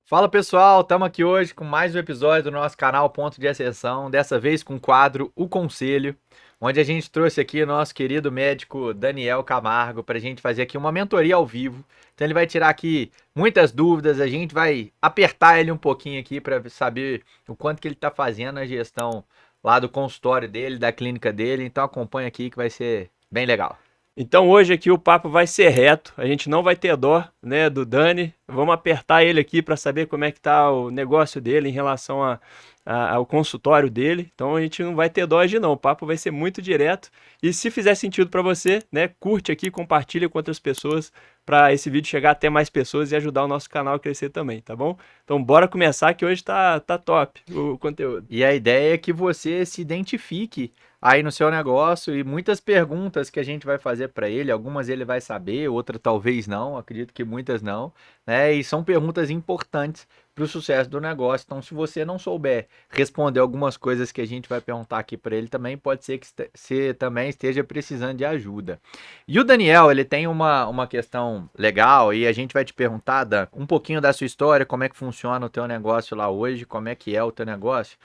Fala pessoal, estamos aqui hoje com mais um episódio do nosso canal Ponto de Exceção, dessa vez com o quadro O Conselho, onde a gente trouxe aqui o nosso querido médico Daniel Camargo para a gente fazer aqui uma mentoria ao vivo. Então ele vai tirar aqui muitas dúvidas, a gente vai apertar ele um pouquinho aqui para saber o quanto que ele está fazendo a gestão lá do consultório dele, da clínica dele. Então acompanha aqui que vai ser bem legal. Então hoje aqui o papo vai ser reto, a gente não vai ter dó, né, do Dani. Vamos apertar ele aqui para saber como é que tá o negócio dele em relação ao consultório dele. Então a gente não vai ter dó de não, o papo vai ser muito direto. E se fizer sentido para você, né, curte aqui, compartilha com outras pessoas para esse vídeo chegar até mais pessoas e ajudar o nosso canal a crescer também, tá bom? Então bora começar que hoje tá top o conteúdo. E a ideia é que você se identifique aí no seu negócio e muitas perguntas que a gente vai fazer para ele, algumas ele vai saber, outras talvez não, acredito que muitas não, né? E são perguntas importantes para o sucesso do negócio. Então, se você não souber responder algumas coisas que a gente vai perguntar aqui para ele também, pode ser que você também esteja precisando de ajuda. E o Daniel, ele tem uma questão legal e a gente vai te perguntar, Dan, um pouquinho da sua história, como é que funciona o teu negócio lá hoje, como é que é o teu negócio.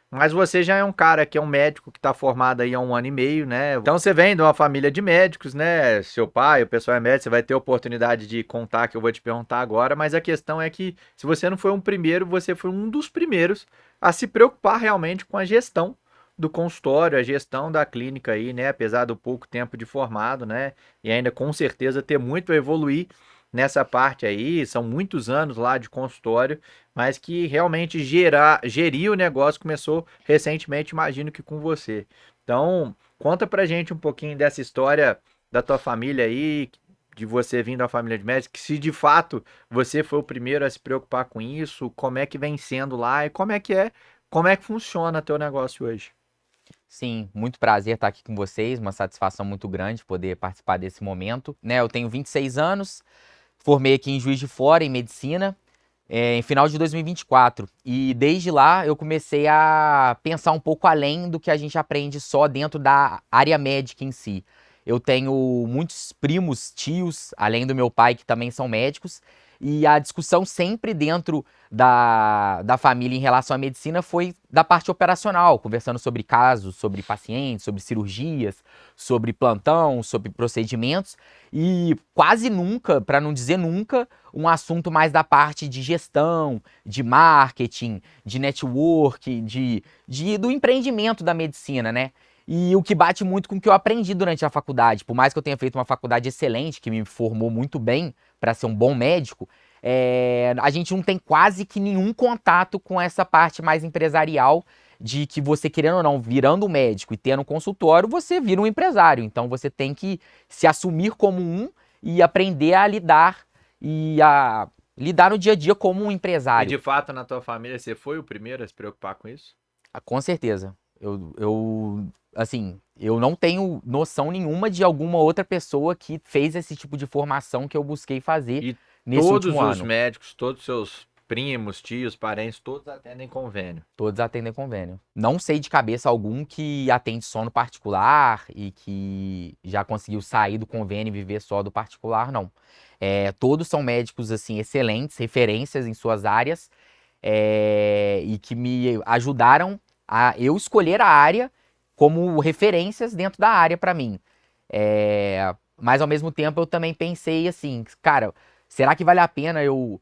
Mas você já é um cara que é um médico que está formado aí há um ano e meio, né? Então você vem de uma família de médicos, né? Seu pai, o pessoal é médico, você vai ter oportunidade de contar que eu vou te perguntar agora, mas a questão é que se você não foi um primeiro, você foi um dos primeiros a se preocupar realmente com a gestão do consultório, a gestão da clínica aí, né? Apesar do pouco tempo de formado, né? E ainda com certeza ter muito a evoluir nessa parte aí, são muitos anos lá de consultório, mas que realmente gerir o negócio começou recentemente, imagino que com você. Então, conta pra gente um pouquinho dessa história da tua família aí, de você vindo da família de médicos, se de fato você foi o primeiro a se preocupar com isso, como é que vem sendo lá e como é que funciona teu negócio hoje. Sim, muito prazer estar aqui com vocês, uma satisfação muito grande poder participar desse momento. Né, eu tenho 26 anos, formei aqui em Juiz de Fora, em Medicina, em final de 2024. E desde lá eu comecei a pensar um pouco além do que a gente aprende só dentro da área médica em si. Eu tenho muitos primos, tios, além do meu pai, que também são médicos, e a discussão sempre dentro da família em relação à medicina foi da parte operacional, conversando sobre casos, sobre pacientes, sobre cirurgias, sobre plantão, sobre procedimentos, e quase nunca, para não dizer nunca, um assunto mais da parte de gestão, de marketing, de network, do empreendimento da medicina, né? E o que bate muito com o que eu aprendi durante a faculdade. Por mais que eu tenha feito uma faculdade excelente, que me formou muito bem para ser um bom médico, a gente não tem quase que nenhum contato com essa parte mais empresarial de que você, querendo ou não, virando um médico e tendo um consultório, você vira um empresário. Então você tem que se assumir como um e aprender a lidar no dia a dia como um E empresário. de fato, na tua família, você foi o primeiro a se preocupar com isso? Com certeza. Assim, eu não tenho noção nenhuma de alguma outra pessoa que fez esse tipo de formação que eu busquei fazer E nesse todos último os ano. médicos, todos os seus primos, tios, parentes, todos atendem convênio. Todos atendem convênio. Não sei de cabeça algum que atende só no particular e que já conseguiu sair do convênio e viver só do particular, não. Todos são médicos, assim, excelentes, referências em suas áreas, e que me ajudaram a eu escolher a área como referências dentro da área para mim. Mas ao mesmo tempo eu também pensei assim, cara, será que vale a pena eu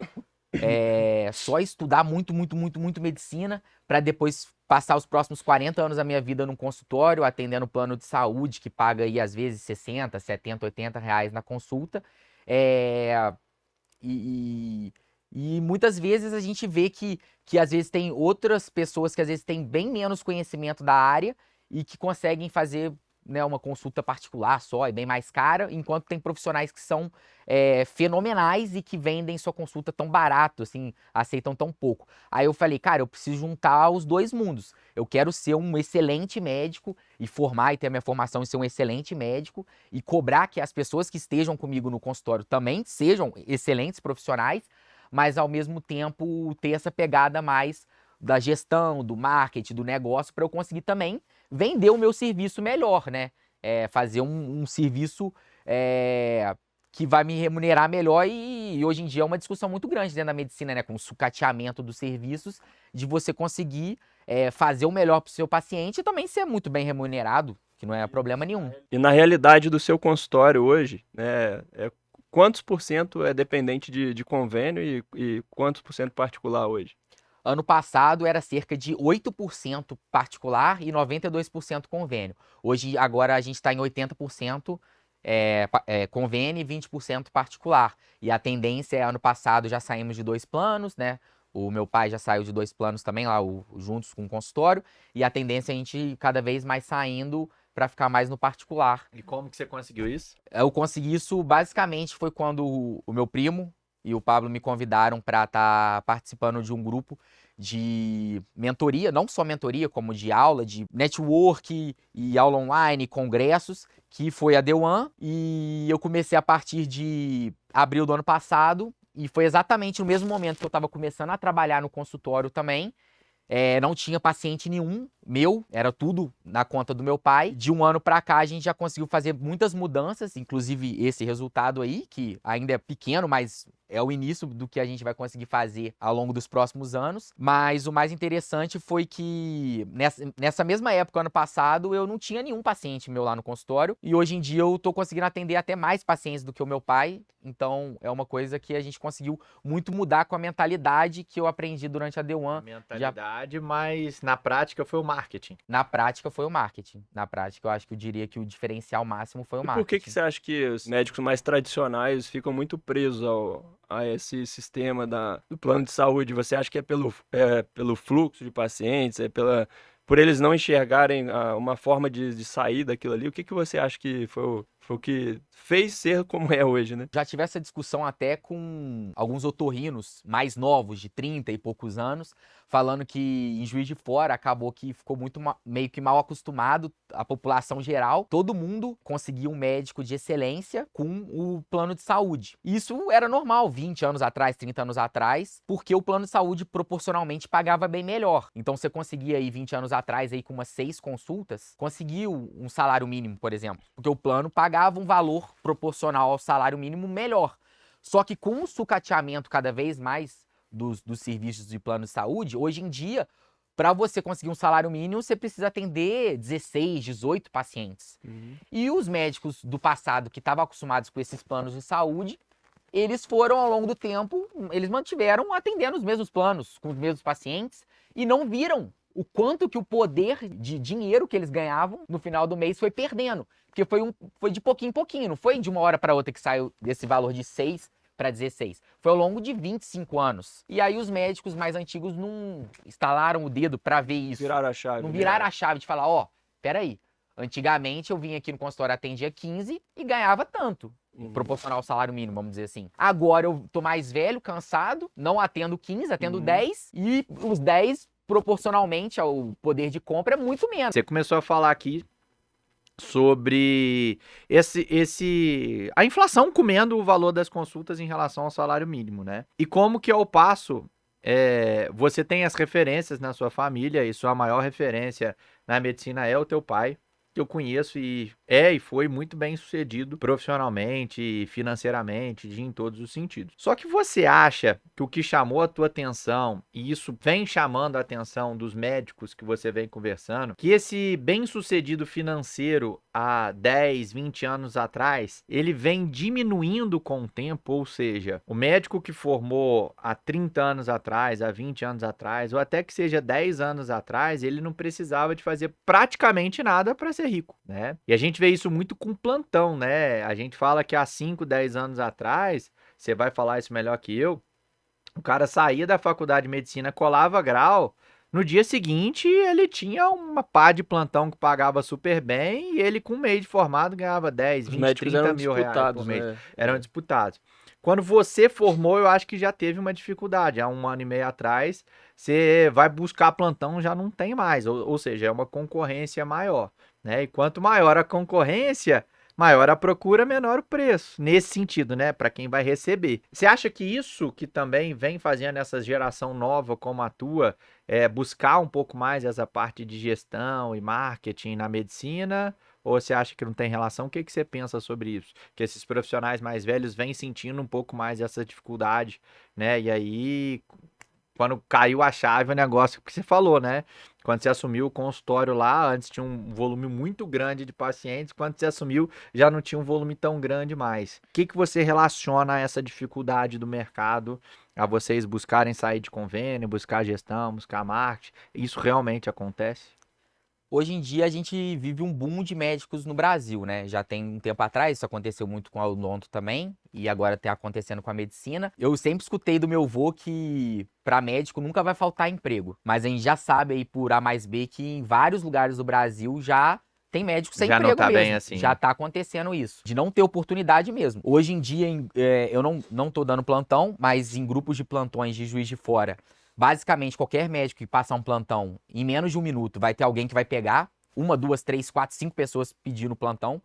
só estudar muito, muito, muito, muito medicina para depois passar os próximos 40 anos da minha vida num consultório, atendendo plano de saúde que paga aí às vezes 60, 70, 80 reais na consulta. É, e, e muitas vezes a gente vê que às vezes tem outras pessoas que às vezes têm bem menos conhecimento da área e que conseguem fazer, né, uma consulta particular só e bem mais cara, enquanto tem profissionais que são fenomenais e que vendem sua consulta tão barato, assim, aceitam tão pouco. Aí eu falei, cara, eu preciso juntar os dois mundos. Eu quero ser um excelente médico e formar e ter a minha formação e ser um excelente médico e cobrar que as pessoas que estejam comigo no consultório também sejam excelentes profissionais, mas ao mesmo tempo ter essa pegada mais da gestão, do marketing, do negócio, para eu conseguir também vender o meu serviço melhor, né? Fazer um serviço que vai me remunerar melhor e hoje em dia é uma discussão muito grande dentro da medicina, né? Com o sucateamento dos serviços, de você conseguir fazer o melhor para o seu paciente e também ser muito bem remunerado, que não é problema nenhum. E na realidade do seu consultório hoje, né, quantos por cento é dependente de convênio e quantos por cento particular hoje? Ano passado era cerca de 8% particular e 92% convênio. Hoje, agora a gente está em 80% convênio e 20% particular. E a tendência é, ano passado já saímos de 2 planos, né? O meu pai já saiu de 2 planos também, lá juntos com o consultório. E a tendência é a gente ir cada vez mais saindo para ficar mais no particular. E como que você conseguiu isso? Eu consegui isso basicamente foi quando o meu primo e o Pablo me convidaram para estar participando de um grupo de mentoria, não só mentoria, como de aula, de network e aula online, congressos, que foi a The One. E eu comecei a partir de abril do ano passado, e foi exatamente no mesmo momento que eu estava começando a trabalhar no consultório também. Não tinha paciente nenhum meu, era tudo na conta do meu pai. De um ano para cá a gente já conseguiu fazer muitas mudanças, inclusive esse resultado aí, que ainda é pequeno, mas é o início do que a gente vai conseguir fazer ao longo dos próximos anos. Mas o mais interessante foi que nessa mesma época, ano passado, eu não tinha nenhum paciente meu lá no consultório. E hoje em dia eu tô conseguindo atender até mais pacientes do que o meu pai. Então é uma coisa que a gente conseguiu muito mudar com a mentalidade que eu aprendi durante a The One. Mentalidade, mas na prática foi o marketing. Na prática foi o marketing. Na prática eu acho que eu diria que o diferencial máximo foi o E marketing. por que você acha que os médicos mais tradicionais ficam muito presos a esse sistema do plano de saúde? Você acha que é pelo fluxo de pacientes, por eles não enxergarem uma forma de sair daquilo ali? O que você acha que foi o que fez ser como é hoje, né? Já tive essa discussão até com alguns otorrinos mais novos, de 30 e poucos anos, falando que em Juiz de Fora acabou que ficou muito meio que mal acostumado a população geral. Todo mundo conseguia um médico de excelência com o plano de saúde. Isso era normal 20 anos atrás, 30 anos atrás, porque o plano de saúde proporcionalmente pagava bem melhor. Então você conseguia aí 20 anos atrás aí com umas 6 consultas, conseguiu um salário mínimo, por exemplo, porque o plano pagava um valor proporcional ao salário mínimo melhor. Só que com o sucateamento cada vez mais dos serviços de plano de saúde, hoje em dia, para você conseguir um salário mínimo, você precisa atender 16, 18 pacientes. E os médicos do passado que estavam acostumados com esses planos de saúde, eles foram, ao longo do tempo, eles mantiveram atendendo os mesmos planos, com os mesmos pacientes, e não viram o quanto que o poder de dinheiro que eles ganhavam no final do mês foi perdendo. Porque foi de pouquinho em pouquinho, não foi de uma hora para outra que saiu desse valor de 6 para 16. Foi ao longo de 25 anos. E aí os médicos mais antigos não estalaram o dedo para ver isso. Viraram a chave. Não viraram a chave de falar, peraí, antigamente eu vinha aqui no consultório, atendia 15 e ganhava tanto. Proporcional ao salário mínimo, vamos dizer assim. Agora eu tô mais velho, cansado, não atendo 15, atendo 10, e os 10, proporcionalmente ao poder de compra, é muito menos. Você começou a falar aqui sobre a inflação comendo o valor das consultas em relação ao salário mínimo, né? E como que ao passo você tem as referências na sua família, e sua maior referência na medicina é o teu pai, que eu conheço e foi muito bem sucedido profissionalmente, financeiramente, em todos os sentidos. Só que você acha que o que chamou a tua atenção, e isso vem chamando a atenção dos médicos que você vem conversando, que esse bem-sucedido financeiro há 10, 20 anos atrás, ele vem diminuindo com o tempo, ou seja, o médico que formou há 30 anos atrás, há 20 anos atrás, ou até que seja 10 anos atrás, ele não precisava de fazer praticamente nada para ser rico, né? E a gente vê isso muito com plantão, né? A gente fala que há 5, 10 anos atrás, você vai falar isso melhor que eu, o cara saía da faculdade de medicina, colava grau, no dia seguinte ele tinha uma pá de plantão que pagava super bem e ele com um mês de formado ganhava 10, 20, 30 mil reais por mês. Né? Eram disputados. Quando você formou, eu acho que já teve uma dificuldade. Há 1 ano e meio atrás, você vai buscar plantão, já não tem mais. Ou seja, é uma concorrência maior, né? E quanto maior a concorrência, maior a procura, menor o preço. Nesse sentido, né? Para quem vai receber. Você acha que isso que também vem fazendo essa geração nova como a tua, buscar um pouco mais essa parte de gestão e marketing na medicina? Ou você acha que não tem relação? O que que você pensa sobre isso? Que esses profissionais mais velhos vêm sentindo um pouco mais essa dificuldade, né? E aí, quando caiu a chave, o negócio que você falou, né? Quando você assumiu o consultório lá, antes tinha um volume muito grande de pacientes, quando você assumiu, já não tinha um volume tão grande mais. O que que você relaciona a essa dificuldade do mercado, a vocês buscarem sair de convênio, buscar gestão, buscar marketing? Isso realmente acontece? Hoje em dia a gente vive um boom de médicos no Brasil, né? Já tem um tempo atrás, isso aconteceu muito com a odonto também, e agora está acontecendo com a medicina. Eu sempre escutei do meu avô que para médico nunca vai faltar emprego, mas a gente já sabe aí por A mais B que em vários lugares do Brasil já tem médico sem Já não emprego tá bem mesmo. assim, Já né? tá acontecendo isso, de não ter oportunidade mesmo. Hoje em dia, eu não tô dando plantão, mas em grupos de plantões de Juiz de Fora, basicamente, qualquer médico que passar um plantão em menos de um minuto vai ter alguém que vai pegar. Uma, duas, três, quatro, cinco pessoas pedindo plantão.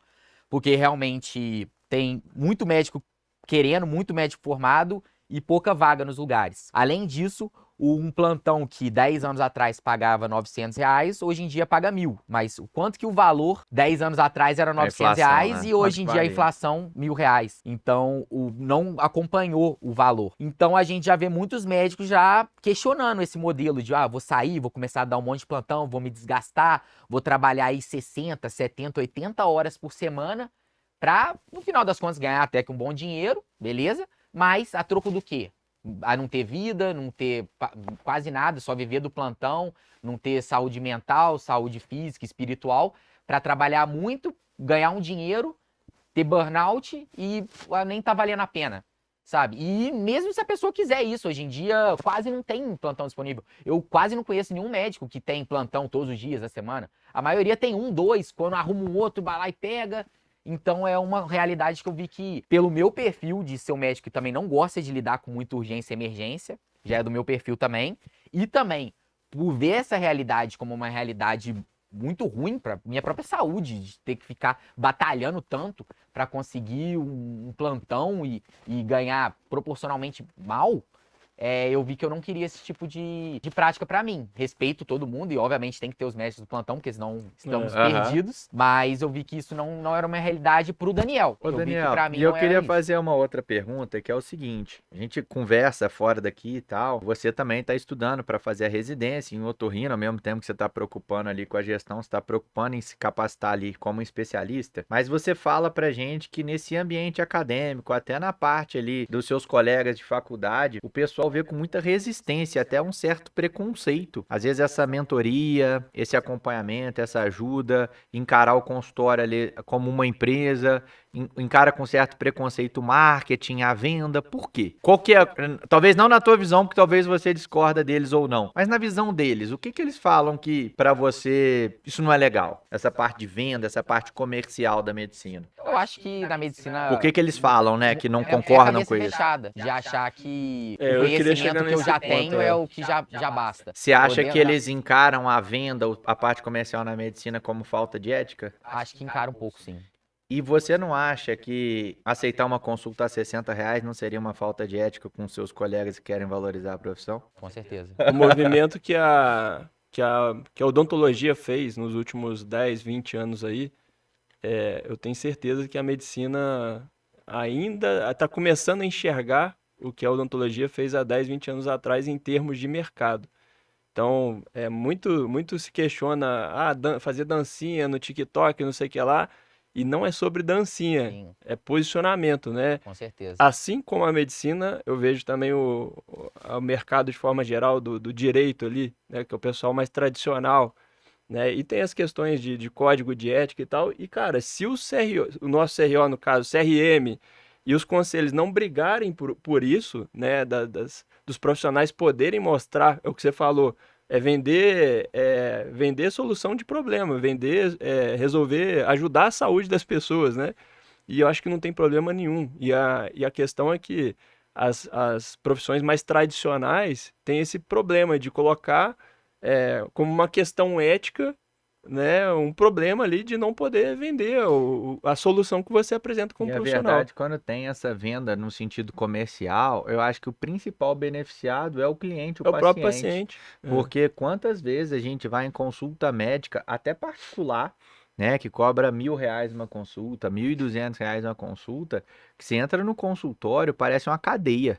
Porque realmente tem muito médico querendo, muito médico formado e pouca vaga nos lugares. Além disso, um plantão que 10 anos atrás pagava R$ 900, hoje em dia paga 1.000. Mas o quanto que o valor 10 anos atrás era A R$ 900 inflação, né? e Quanto hoje que em dia a valia? inflação R$ 1.000. Então, não acompanhou o valor. Então, a gente já vê muitos médicos já questionando esse modelo de, vou sair, vou começar a dar um monte de plantão, vou me desgastar, vou trabalhar aí 60, 70, 80 horas por semana pra, no final das contas, ganhar até que um bom dinheiro, beleza? Mas a troco do quê? A não ter vida, não ter quase nada, só viver do plantão, não ter saúde mental, saúde física, espiritual, pra trabalhar muito, ganhar um dinheiro, ter burnout e nem tá valendo a pena, sabe? E mesmo se a pessoa quiser isso, hoje em dia quase não tem plantão disponível. Eu quase não conheço nenhum médico que tem plantão todos os dias da semana. A maioria tem um, dois, quando arruma um outro, vai lá e pega. Então é uma realidade que eu vi que, pelo meu perfil de ser um médico que também não gosta de lidar com muita urgência e emergência, já é do meu perfil também, e também por ver essa realidade como uma realidade muito ruim para minha própria saúde, de ter que ficar batalhando tanto para conseguir um plantão e ganhar proporcionalmente mal, eu vi que eu não queria esse tipo de prática para mim. Respeito todo mundo e, obviamente, tem que ter os médicos do plantão, porque senão estamos Aham. perdidos. Mas eu vi que isso não era uma realidade pro Daniel. Ô, Eu vi que Daniel, para mim e eu não era queria isso. fazer uma outra pergunta, que é o seguinte: a gente conversa fora daqui e tal, você também está estudando para fazer a residência em otorrino, ao mesmo tempo que você está preocupando ali com a gestão, você está preocupando em se capacitar ali como especialista, mas você fala pra gente que nesse ambiente acadêmico, até na parte ali dos seus colegas de faculdade, o pessoal vê com muita resistência, até um certo preconceito. Às vezes essa mentoria, esse acompanhamento, essa ajuda, encarar o consultório ali como uma empresa, encara com certo preconceito o marketing, a venda. Por quê? Qual que é, talvez não na tua visão, porque talvez você discorda deles ou não, mas na visão deles, o que que eles falam que pra você isso não é legal? Essa parte de venda, essa parte comercial da medicina. Eu acho que na medicina Por que que eles falam, né, que não é a concordam cabeça com isso? fechada, de achar que o Eu queria chegar conhecimento que eu nesse já ponto, tenho é o que já basta. Você acha Eu que eles encaram a venda, a parte comercial na medicina como falta de ética? acho que encara um pouco, sim. E você não acha que aceitar uma consulta a R$ 60 não seria uma falta de ética com seus colegas que querem valorizar a profissão? Com certeza. O movimento que a odontologia fez nos últimos 10, 20 anos aí, eu tenho certeza que a medicina ainda está começando a enxergar o que a odontologia fez há 10, 20 anos atrás em termos de mercado. Então, muito se questiona, fazer dancinha no TikTok, não sei o que lá, e não é sobre dancinha, Sim, é posicionamento, né? com certeza. Assim como a medicina, eu vejo também o mercado de forma geral do direito ali, né, que é o pessoal mais tradicional, né? E tem as questões de código de ética e tal. E, cara, se o CRO, o nosso CRO, no caso, CRM, e os conselhos não brigarem por isso, né, dos profissionais poderem mostrar, é o que você falou, vender solução de problema, resolver, ajudar a saúde das pessoas, né? E eu acho que não tem problema nenhum. E a questão é que as profissões mais tradicionais têm esse problema de colocar como uma questão ética, né, um problema ali de não poder vender a solução que você apresenta como E a profissional. verdade, quando tem essa venda no sentido comercial, eu acho que o principal beneficiado é o cliente, o É o próprio paciente. paciente. Porque quantas vezes a gente vai em consulta médica, até particular, né, que cobra R$ 1.000 uma consulta, R$ 1.200 uma consulta, que você entra no consultório, parece uma cadeia.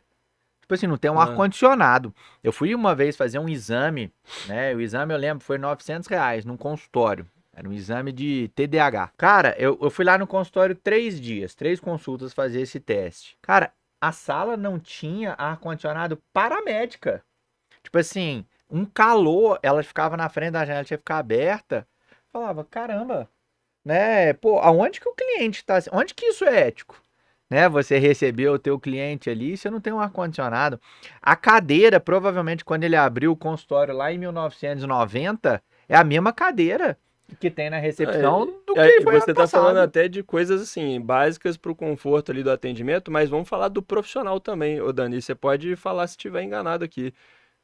Tipo assim, não tem um Ah, ar-condicionado. Eu fui uma vez fazer um exame, né? O exame eu lembro foi R$ 900 num consultório. Era um exame de TDAH. Cara, eu fui lá no consultório 3 dias, 3 consultas fazer esse teste. Cara, a sala não tinha ar-condicionado paramédica. Tipo assim, um calor, ela ficava na frente da janela, tinha que ficar aberta. Falava, caramba, né? Pô, aonde que o cliente tá? Onde que isso é ético? Né? Você recebeu o teu cliente ali, você não tem um ar-condicionado. A cadeira, provavelmente, quando ele abriu o consultório lá em 1990, é a mesma cadeira que tem na recepção do que foi ano você tá falando passado. até de coisas assim, básicas para o conforto ali do atendimento, mas vamos falar do profissional também, ô Dani. Você pode falar se estiver enganado aqui.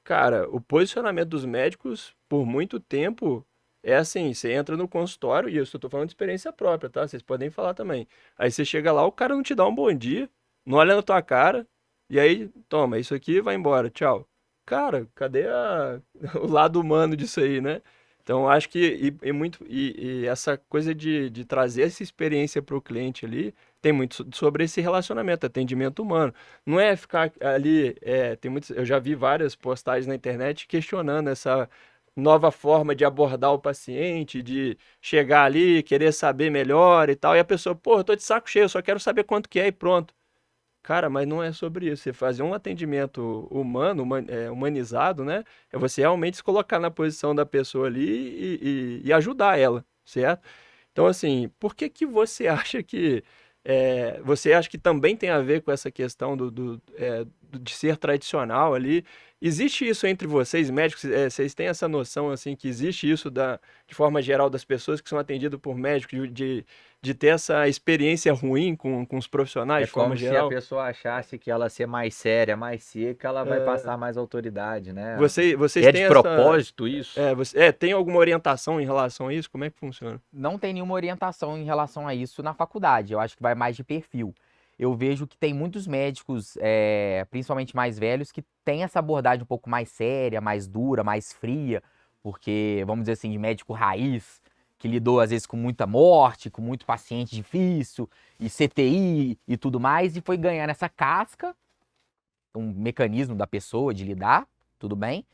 Cara, o posicionamento dos médicos, por muito tempo, é assim, você entra no consultório, e eu só tô falando de experiência própria, tá? Vocês podem falar também. Aí você chega lá, o cara não te dá um bom dia, não olha na tua cara, e aí, toma, isso aqui vai embora, tchau. Cara, cadê o lado humano disso aí, né? Então, eu acho que e essa coisa de trazer essa experiência para o cliente ali tem muito sobre esse relacionamento, atendimento humano. Não é ficar ali, tem muitos, eu já vi várias postagens na internet questionando essa nova forma de abordar o paciente, de chegar ali, querer saber melhor e tal, e a pessoa, pô, eu tô de saco cheio, eu só quero saber quanto que é e pronto. Cara, mas não é sobre isso. Você fazer um atendimento humano, humanizado, né? É você realmente se colocar na posição da pessoa ali e ajudar ela, certo? Então, assim, por que que você acha que você acha que também tem a ver com essa questão de ser tradicional ali? Existe isso entre vocês, médicos? Vocês têm essa noção assim que existe isso de forma geral das pessoas que são atendidas por médicos de ter essa experiência ruim com os É profissionais de forma como se a geral? pessoa achasse que ela ser mais séria, mais seca, ela vai passar mais autoridade, né? Vocês É de têm essa. propósito isso? Tem alguma orientação em relação a isso? Como é que funciona? Não tem nenhuma orientação em relação a isso na faculdade. Eu acho que vai mais de perfil. Eu vejo que tem muitos médicos, principalmente mais velhos, que têm essa abordagem um pouco mais séria, mais dura, mais fria, porque, vamos dizer assim, de médico raiz, que lidou às vezes com muita morte, com muito paciente difícil, e CTI e tudo mais, e foi ganhando essa casca, um mecanismo da pessoa de lidar, tudo bem,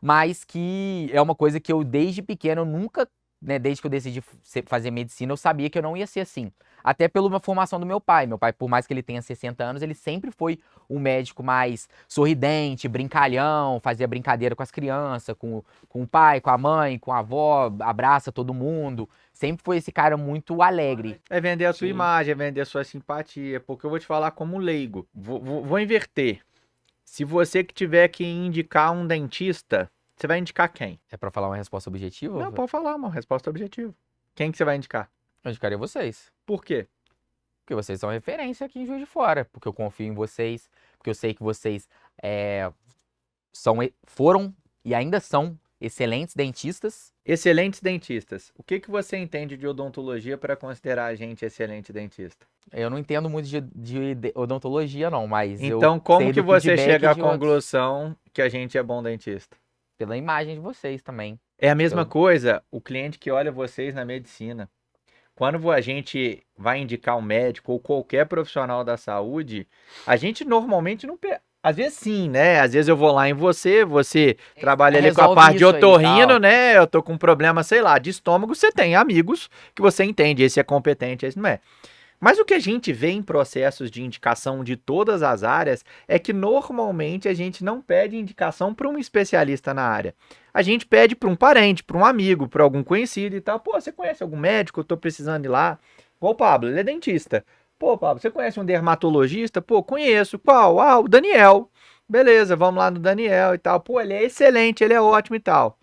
mas que é uma coisa que eu desde pequeno eu nunca, né, desde que eu decidi fazer medicina, eu sabia que eu não ia ser assim. Até pela uma formação do meu pai. Meu pai, por mais que ele tenha 60 anos, ele sempre foi um médico mais sorridente, brincalhão, fazia brincadeira com as crianças, com o pai, com a mãe, com a avó, abraça todo mundo. Sempre foi esse cara muito alegre. É vender a sua Sim. imagem, é vender a sua simpatia, porque eu vou te falar como leigo. Vou inverter. Se você que tiver que indicar um dentista, você vai indicar quem? É pra falar uma resposta objetiva? Não, pode falar, uma resposta objetiva. Quem que você vai indicar? Eu indicaria vocês. Por quê? Porque vocês são referência aqui em Juiz de Fora. Porque eu confio em vocês. Porque eu sei que vocês foram e ainda são excelentes dentistas. Excelentes dentistas. O que que você entende de odontologia para considerar a gente excelente dentista? Eu não entendo muito de odontologia, não, mas eu Então, como sei que do você feedback chega à de outros. conclusão que a gente é bom dentista? Pela imagem de vocês também. É a mesma Pelo- coisa o cliente que olha vocês na medicina. Quando a gente vai indicar um médico ou qualquer profissional da saúde, a gente normalmente não. Às vezes sim, né? Às vezes eu vou lá em você trabalha ali com a resolve parte de isso aí e otorrino, tal. né? Eu tô com um problema, sei lá, de estômago, você tem amigos que você entende, esse é competente, esse não é. Mas o que a gente vê em processos de indicação de todas as áreas é que normalmente a gente não pede indicação para um especialista na área. A gente pede para um parente, para um amigo, para algum conhecido e tal. Pô, você conhece algum médico? Eu tô precisando ir lá. Igual o Pablo, ele é dentista. Pô, Pablo, você conhece um dermatologista? Pô, conheço. Qual? Ah, o Daniel. Beleza, vamos lá no Daniel e tal. Pô, ele é excelente, ele é ótimo e tal.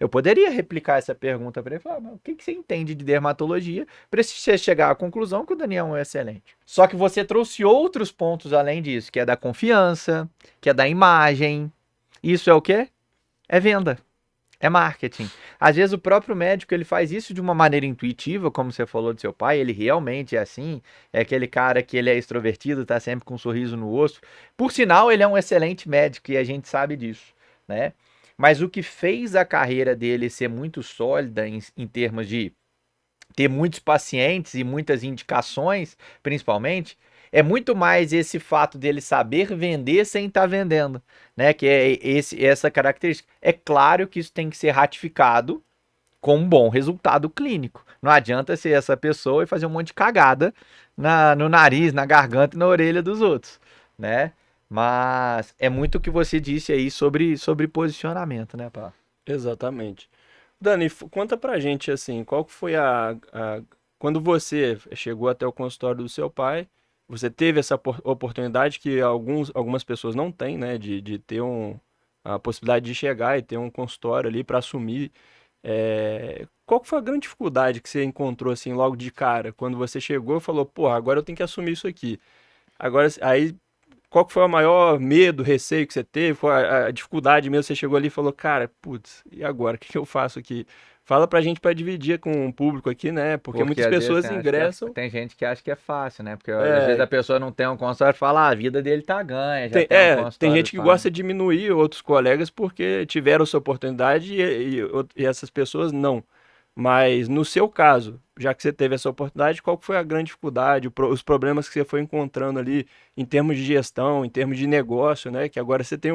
Eu poderia replicar essa pergunta para ele e falar, mas o que você entende de dermatologia para você chegar à conclusão que o Daniel é excelente? Só que você trouxe outros pontos além disso, que é da confiança, que é da imagem. Isso é o quê? É venda. É marketing. Às vezes o próprio médico ele faz isso de uma maneira intuitiva, como você falou do seu pai, ele realmente é assim, é aquele cara que ele é extrovertido, tá sempre com um sorriso no rosto. Por sinal, ele é um excelente médico e a gente sabe disso, né? Mas o que fez a carreira dele ser muito sólida em termos de ter muitos pacientes e muitas indicações, principalmente, é muito mais esse fato dele saber vender sem estar vendendo, né? Que é essa característica. É claro que isso tem que ser ratificado com um bom resultado clínico. Não adianta ser essa pessoa e fazer um monte de cagada no nariz, na garganta e na orelha dos outros, né? Mas é muito o que você disse aí sobre posicionamento, né, Paulo? Exatamente. Dani, conta pra gente assim, qual que foi quando você chegou até o consultório do seu pai, você teve essa oportunidade que algumas pessoas não têm, né, de ter a possibilidade de chegar e ter um consultório ali para assumir. Qual que foi a grande dificuldade que você encontrou assim logo de cara, quando você chegou e falou, pô, agora eu tenho que assumir isso aqui. Agora, aí, qual que foi o maior medo, receio que você teve? Qual a dificuldade mesmo? Você chegou ali e falou, cara, putz, e agora? O que que eu faço aqui? Fala pra gente para dividir com o público aqui, né? Porque Porque muitas às vezes pessoas ingressam. tem gente que acha que é fácil, né? Porque às vezes É, a pessoa não tem um consultório e fala, a vida dele tá ganha, já tem, tem um tem consultório gente que fácil. gosta de diminuir outros colegas porque tiveram essa oportunidade e essas pessoas não. Mas no seu caso, já que você teve essa oportunidade, qual que foi a grande dificuldade, os problemas que você foi encontrando ali em termos de gestão, em termos de negócio, né? Que agora você tem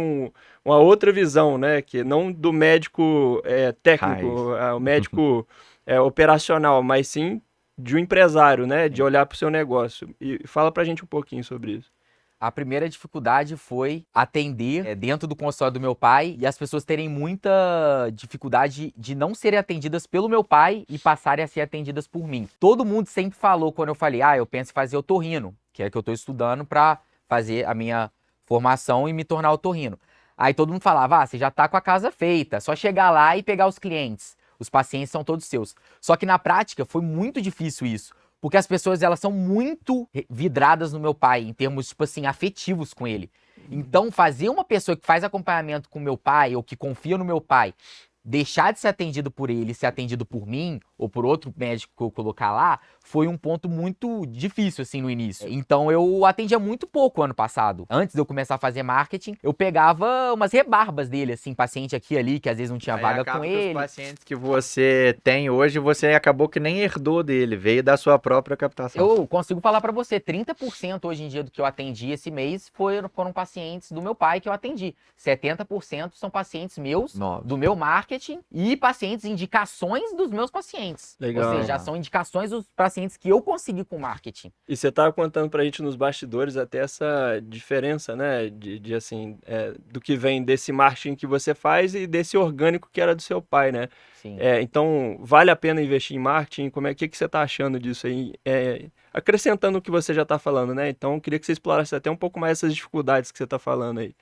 uma outra visão, né? Que não do médico Raiz. técnico, o médico operacional, mas sim de um empresário, né? De olhar para o seu negócio. E fala pra gente um pouquinho sobre isso. A primeira dificuldade foi atender dentro do consultório do meu pai e as pessoas terem muita dificuldade de não serem atendidas pelo meu pai e passarem a ser atendidas por mim. Todo mundo sempre falou quando eu falei, eu penso em fazer otorrino, que é que eu tô estudando para fazer a minha formação e me tornar otorrino. Aí todo mundo falava, você já tá com a casa feita, só chegar lá e pegar os clientes. Os pacientes são todos seus. Só que na prática foi muito difícil isso. Porque as pessoas, elas são muito vidradas no meu pai, em termos, tipo assim, afetivos com ele. Então, fazer uma pessoa que faz acompanhamento com meu pai, ou que confia no meu pai, deixar de ser atendido por ele e ser atendido por mim, ou por outro médico que eu colocar lá, foi um ponto muito difícil, assim, no início. Então, eu atendia muito pouco ano passado. Antes de eu começar a fazer marketing, eu pegava umas rebarbas dele, assim, paciente aqui e ali, que às vezes não tinha Aí vaga acaba com que os ele. pacientes que você tem hoje, você acabou que nem herdou dele, veio da sua própria captação. Eu consigo falar pra você, 30% hoje em dia do que eu atendi esse mês foram pacientes do meu pai que eu atendi. 70% são pacientes meus, Novos. do meu marketing, e pacientes, indicações dos meus pacientes. Legal. Ou seja, são indicações dos pacientes que eu consegui com marketing. E você estava contando pra gente nos bastidores até essa diferença, né? De assim, do que vem desse marketing que você faz e desse orgânico que era do seu pai, né? Sim. Então, vale a pena investir em marketing? Que você está achando disso aí? Acrescentando o que você já está falando, né? Então, eu queria que você explorasse até um pouco mais essas dificuldades que você está falando aí.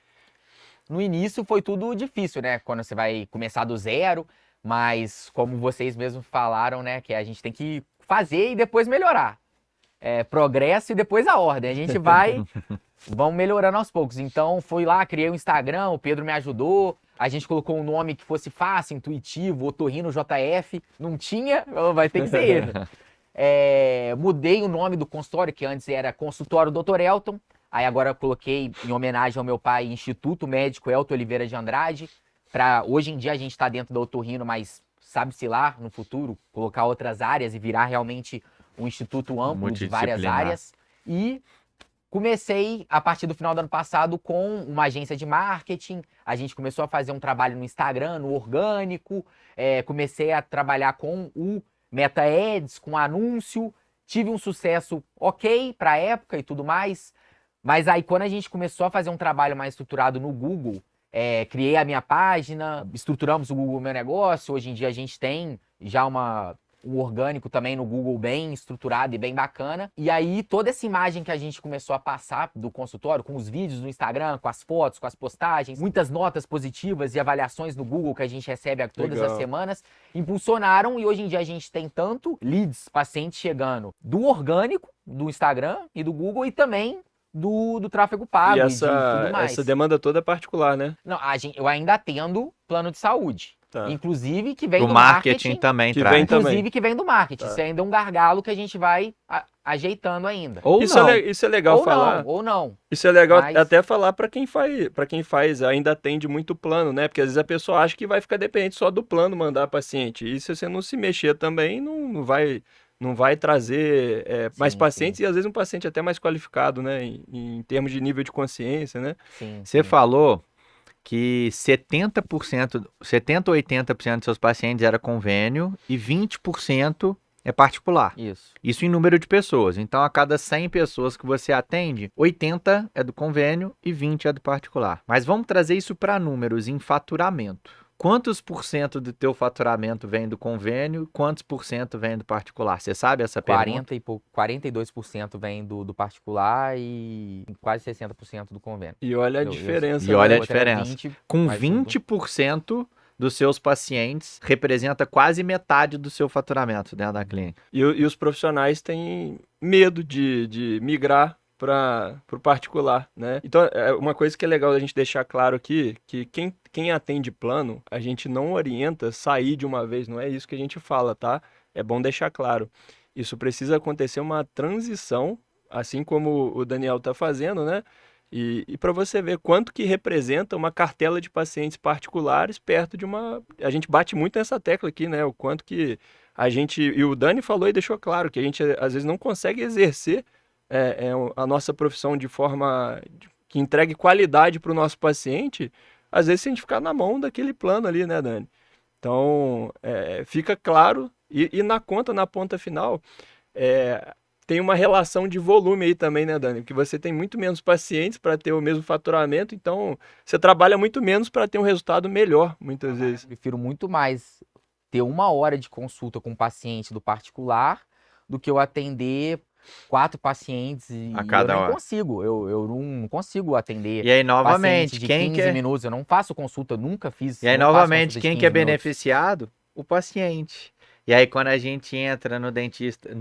No início foi tudo difícil, né? Quando você vai começar do zero, mas como vocês mesmos falaram, né? Que a gente tem que fazer e depois melhorar. Progresso e depois a ordem. A gente vamos melhorando aos poucos. Então, fui lá, criei um Instagram, o Pedro me ajudou. A gente colocou um nome que fosse fácil, intuitivo, Otorrino JF. Não tinha, vai ter que ser ele. Mudei o nome do consultório, que antes era Consultório Dr. Elton. Aí agora eu coloquei, em homenagem ao meu pai, Instituto Médico Elton Oliveira de Andrade. Hoje em dia a gente está dentro do Otorrino, mas sabe-se lá, no futuro, colocar outras áreas e virar realmente um instituto amplo de várias áreas. E comecei, a partir do final do ano passado, com uma agência de marketing. A gente começou a fazer um trabalho no Instagram, no orgânico. Comecei a trabalhar com o Meta Ads, com anúncio. Tive um sucesso ok para a época e tudo mais. Mas aí, quando a gente começou a fazer um trabalho mais estruturado no Google, criei a minha página, estruturamos o Google Meu Negócio. Hoje em dia a gente tem já um orgânico também no Google bem estruturado e bem bacana. E aí, toda essa imagem que a gente começou a passar do consultório, com os vídeos no Instagram, com as fotos, com as postagens, muitas notas positivas e avaliações no Google que a gente recebe todas as semanas, impulsionaram, e hoje em dia a gente tem tanto leads, pacientes chegando do orgânico, do Instagram e do Google, e também do tráfego pago E e de tudo mais. essa demanda toda é particular, né? Não, eu ainda atendo plano de saúde. Tá. Inclusive que vem O do marketing também que traz. vem Inclusive também. que vem do marketing. Tá. Isso ainda é um gargalo que a gente vai ajeitando ainda. Ou Isso não. isso é legal falar. Ou não. Isso é legal Mas- até falar para quem faz, ainda atende muito plano, né? Porque às vezes a pessoa acha que vai ficar dependente só do plano mandar paciente. E se você não se mexer também, não vai não vai trazer mais Sim, pacientes sim. e às vezes um paciente até mais qualificado, né? Em termos de nível de consciência, né? Sim, Você sim. falou que 70 ou 80% dos seus pacientes era convênio e 20% é particular. Isso. Isso em número de pessoas. Então, a cada 100 pessoas que você atende, 80 é do convênio e 20 é do particular. Mas vamos trazer isso para números em faturamento. Quantos por cento do teu faturamento vem do convênio? Quantos por cento vem do particular? Você sabe essa pergunta? 42% vem do particular e quase 60% do convênio. E olha a Eu diferença, E olha a né? outra é diferença. 20, Com mais 20% dos seus pacientes, representa quase metade do seu faturamento dentro da clínica. E os profissionais têm medo de migrar para o particular, né? Então, uma coisa que é legal a gente deixar claro aqui, que quem atende plano, a gente não orienta sair de uma vez, não é isso que a gente fala, tá? É bom deixar claro. Isso precisa acontecer uma transição, assim como o Daniel está fazendo, né? E para você ver quanto que representa uma cartela de pacientes particulares perto de uma... A gente bate muito nessa tecla aqui, né? O quanto que a gente... E o Dani falou e deixou claro que a gente, às vezes, não consegue exercer a nossa profissão de forma que entregue qualidade para o nosso paciente, às vezes, se a gente ficar na mão daquele plano ali, né, Dani? Então, fica claro. E na conta, na ponta final, é, tem uma relação de volume aí também, né, Dani? Porque você tem muito menos pacientes para ter o mesmo faturamento, então você trabalha muito menos para ter um resultado melhor, muitas vezes. prefiro muito mais ter 1 hora de consulta com um paciente do particular do que eu atender 4 pacientes e A eu cada nem hora. consigo. Eu não consigo atender E aí, paciente novamente, de quem 15 quer... minutos. Eu não faço consulta, nunca fiz. E aí, Não faço novamente, consulta de quem 15 que é minutos. beneficiado? O paciente. E aí, quando a gente entra no dentista,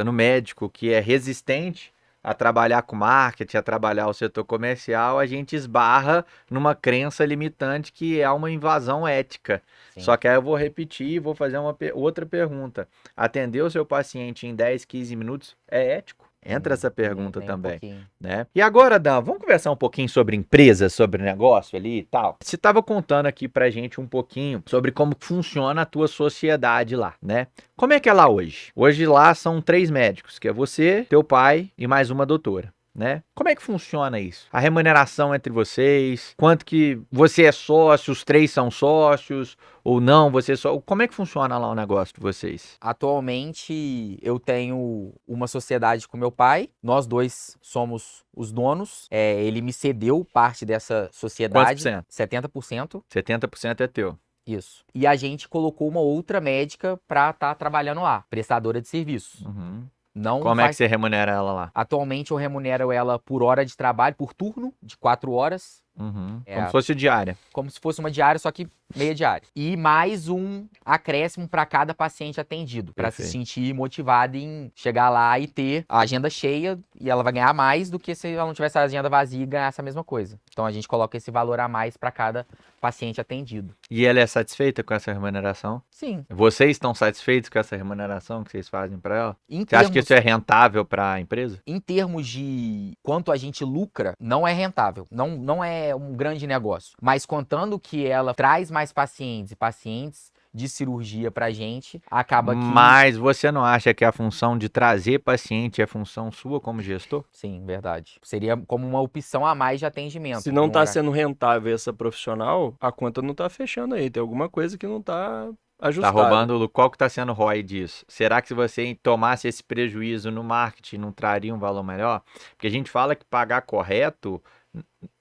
no médico que é resistente a trabalhar com marketing, a trabalhar o setor comercial, a gente esbarra numa crença limitante que é uma invasão ética. Sim. Só que aí eu vou repetir e vou fazer outra pergunta. Atender o seu paciente em 10, 15 minutos é ético? Entra essa pergunta Nem também, pouquinho. né? E agora, Dan, vamos conversar um pouquinho sobre empresa, sobre negócio ali e tal? Você estava contando aqui pra gente um pouquinho sobre como funciona a tua sociedade lá, né? Como é que é lá hoje? Hoje lá são 3 médicos, que é você, teu pai e mais uma doutora, né? Como é que funciona isso? A remuneração entre vocês, quanto que você é sócio, os 3 são sócios ou não, você só... Como é que funciona lá o negócio de vocês? Atualmente eu tenho uma sociedade com meu pai, nós dois somos os donos. Ele me cedeu parte dessa Quantos por sociedade, cento? 70%. 70% é teu. Isso. E a gente colocou uma outra médica para estar trabalhando lá, prestadora de serviços. Uhum. Não Como é que faz... você remunera ela lá? Atualmente eu remunero ela por hora de trabalho, por turno, de 4 horas. Uhum. É. Como se fosse diária. Como se fosse uma diária, só que meia diária. E mais um acréscimo para cada paciente atendido, para se Perfeito. sentir motivada em chegar lá e ter a agenda cheia, e ela vai ganhar mais do que se ela não tivesse a agenda vazia e ganhasse a mesma coisa. Então a gente coloca esse valor a mais para cada paciente atendido. E ela é satisfeita com essa remuneração? Sim. Vocês estão satisfeitos com essa remuneração que vocês fazem para ela? Em Você acha que termos, isso é rentável para a empresa? em termos de quanto a gente lucra, não é rentável. Não é um grande negócio. Mas contando que ela traz mais pacientes e pacientes de cirurgia pra gente, acaba que... Mas você não acha que a função de trazer paciente é função sua como gestor? Sim, verdade. Seria como uma opção a mais de atendimento. Se não Não está era- sendo rentável essa profissional, a conta não está fechando aí. Tem alguma coisa que não está Tá ajustada. roubando, qual que tá sendo o ROI disso? Será que se você tomasse esse prejuízo no marketing, não traria um valor melhor? Porque a gente fala que pagar correto,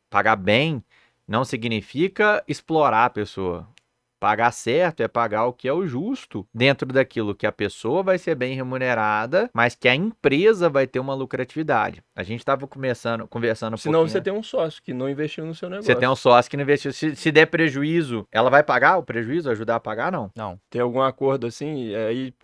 pagar bem, não significa explorar a pessoa. Pagar certo é pagar o que é o justo dentro daquilo que a pessoa vai ser bem remunerada, mas que a empresa vai ter uma lucratividade. A gente estava conversando um Senão pouquinho. você tem um sócio que não investiu no seu negócio. Você tem um sócio que não investiu. Se der prejuízo, ela vai pagar o prejuízo, ajudar a pagar? Não. Não. Tem algum acordo assim?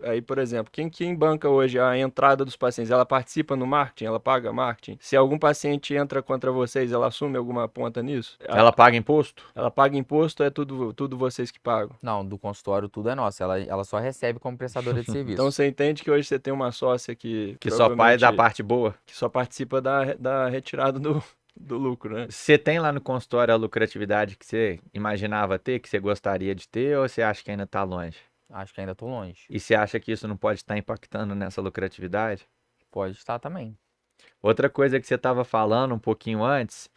Aí, por exemplo, quem banca hoje a entrada dos pacientes? Ela participa no marketing? Ela paga marketing? Se algum paciente entra contra vocês, ela assume alguma ponta nisso? Ela paga imposto? Ela paga imposto, é tudo vocês que pagam. Não, do consultório tudo é nosso. Ela só recebe como prestadora de serviço. Então você entende que hoje você tem uma sócia que Que só pai da provavelmente- parte boa? que só participa da retirada do lucro, né? Você tem lá no consultório a lucratividade que você imaginava ter, que você gostaria de ter, ou você acha que ainda tá longe? Acho que ainda tô longe. E você acha que isso não pode estar impactando nessa lucratividade? Pode estar também. Outra coisa que você estava falando um pouquinho antes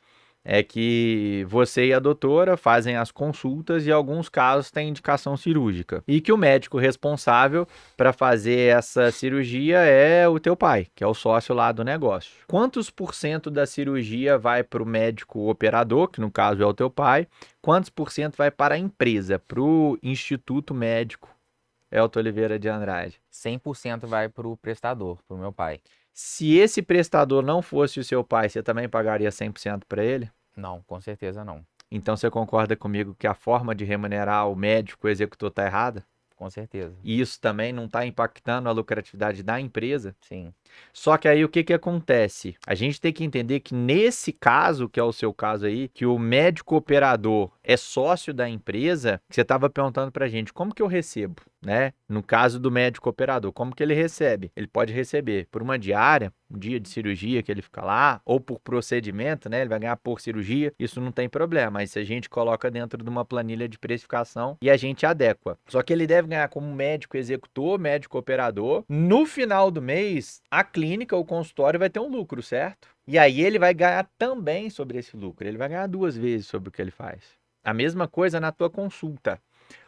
é que você e a doutora fazem as consultas e, em alguns casos, tem indicação cirúrgica. E que o médico responsável para fazer essa cirurgia é o teu pai, que é o sócio lá do negócio. Quantos por cento da cirurgia vai para o médico operador, que no caso é o teu pai? Quantos por cento vai para a empresa, para o Instituto Médico Elton Oliveira de Andrade? 100% vai pro prestador, pro meu pai. Se esse prestador não fosse o seu pai, você também pagaria 100% para ele? Não, com certeza não. Então você concorda comigo que a forma de remunerar o médico, o executor, está errada? Com certeza. E isso também não está impactando a lucratividade da empresa? Sim. Só que aí o que que acontece? A gente tem que entender que nesse caso, que é o seu caso aí, que o médico operador é sócio da empresa, que você estava perguntando pra gente, como que eu recebo, né? No caso do médico operador, como que ele recebe? Ele pode receber por uma diária, um dia de cirurgia que ele fica lá, ou por procedimento, né? Ele vai ganhar por cirurgia, isso não tem problema, mas a gente coloca dentro de uma planilha de precificação e a gente adequa. Só que ele deve ganhar como médico executor, médico operador. No final do mês, a clínica, o consultório vai ter um lucro, certo? E aí ele vai ganhar também sobre esse lucro, ele vai ganhar 2 vezes sobre o que ele faz. A mesma coisa na tua consulta.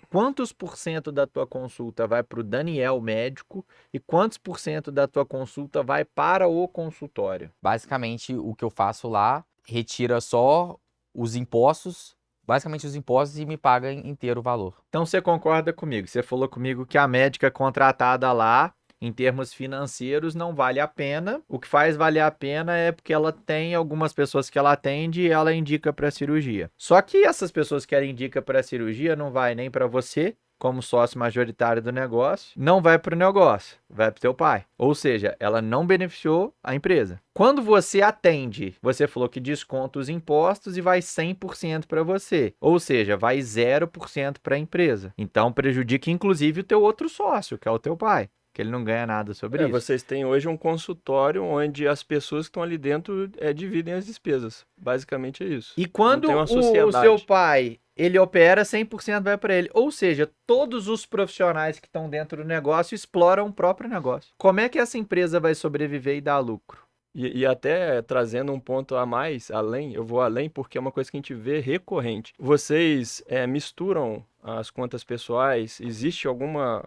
Quantos por cento da tua consulta vai para o Daniel médico e quantos por cento da tua consulta vai para o consultório? Basicamente, o que eu faço lá, retira só os impostos, basicamente os impostos, e me paga inteiro o valor. Então você concorda comigo? Você falou comigo que a médica contratada lá, em termos financeiros, não vale a pena. O que faz valer a pena é porque ela tem algumas pessoas que ela atende e ela indica para cirurgia. Só que essas pessoas que ela indica para cirurgia não vai nem para você, como sócio majoritário do negócio, não vai para o negócio, vai para o teu pai. Ou seja, ela não beneficiou a empresa. Quando você atende, você falou que desconta os impostos e vai 100% para você. Ou seja, vai 0% para a empresa. Então prejudica inclusive o teu outro sócio, que é o teu pai, que ele não ganha nada sobre isso. Vocês têm hoje um consultório onde as pessoas que estão ali dentro dividem as despesas. Basicamente é isso. E quando Não tem uma o sociedade. seu pai, ele opera, 100% vai para ele. Ou seja, todos os profissionais que estão dentro do negócio exploram o próprio negócio. Como é que essa empresa vai sobreviver e dar lucro? E até trazendo um ponto a mais, além, eu vou além porque é uma coisa que a gente vê recorrente. Vocês misturam as contas pessoais? Existe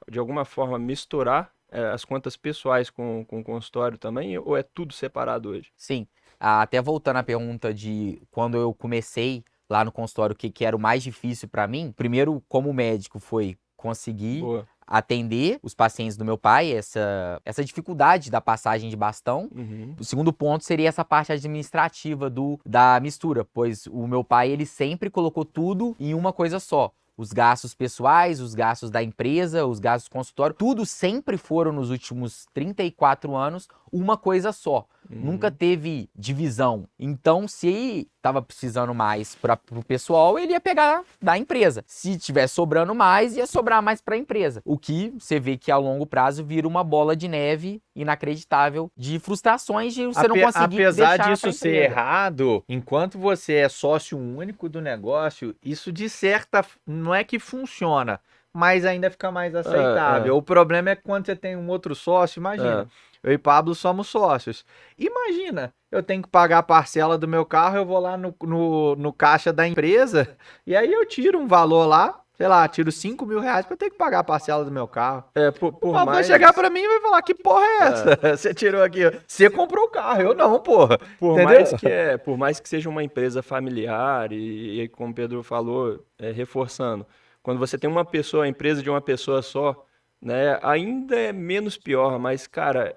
de alguma forma misturar as contas pessoais com o consultório também? Ou é tudo separado hoje? Sim. Até voltando à pergunta de quando eu comecei lá no consultório, o que era o mais difícil para mim, primeiro, como médico, foi conseguir Boa. atender os pacientes do meu pai, essa dificuldade da passagem de bastão. Uhum. O segundo ponto seria essa parte administrativa da mistura, pois o meu pai, ele sempre colocou tudo em uma coisa só. Os gastos pessoais, os gastos da empresa, os gastos do consultório, tudo sempre foram, nos últimos 34 anos, uma coisa só. Nunca teve divisão. Então, se estava precisando mais para o pessoal, ele ia pegar da empresa. Se tiver sobrando mais, ia sobrar mais para a empresa. O que você vê que a longo prazo vira uma bola de neve inacreditável de frustrações de você não conseguir Apesar deixar disso pra ser empresa. errado, enquanto você é sócio único do negócio, isso de certa não é que funciona, mas ainda fica mais aceitável. O problema é que quando você tem um outro sócio, imagina. Eu e Pablo somos sócios. Imagina, eu tenho que pagar a parcela do meu carro, eu vou lá no caixa da empresa e aí eu tiro um valor lá, sei lá, tiro 5 mil reais pra eu ter que pagar a parcela do meu carro. Por O Pablo vai mais... chegar pra mim e vai falar, que porra é essa? Você tirou aqui, você comprou o carro, eu não, porra. Por Entendeu? mais que seja uma empresa familiar e como o Pedro falou, reforçando, quando você tem uma pessoa, a empresa de uma pessoa só, né, ainda é menos pior, mas, cara,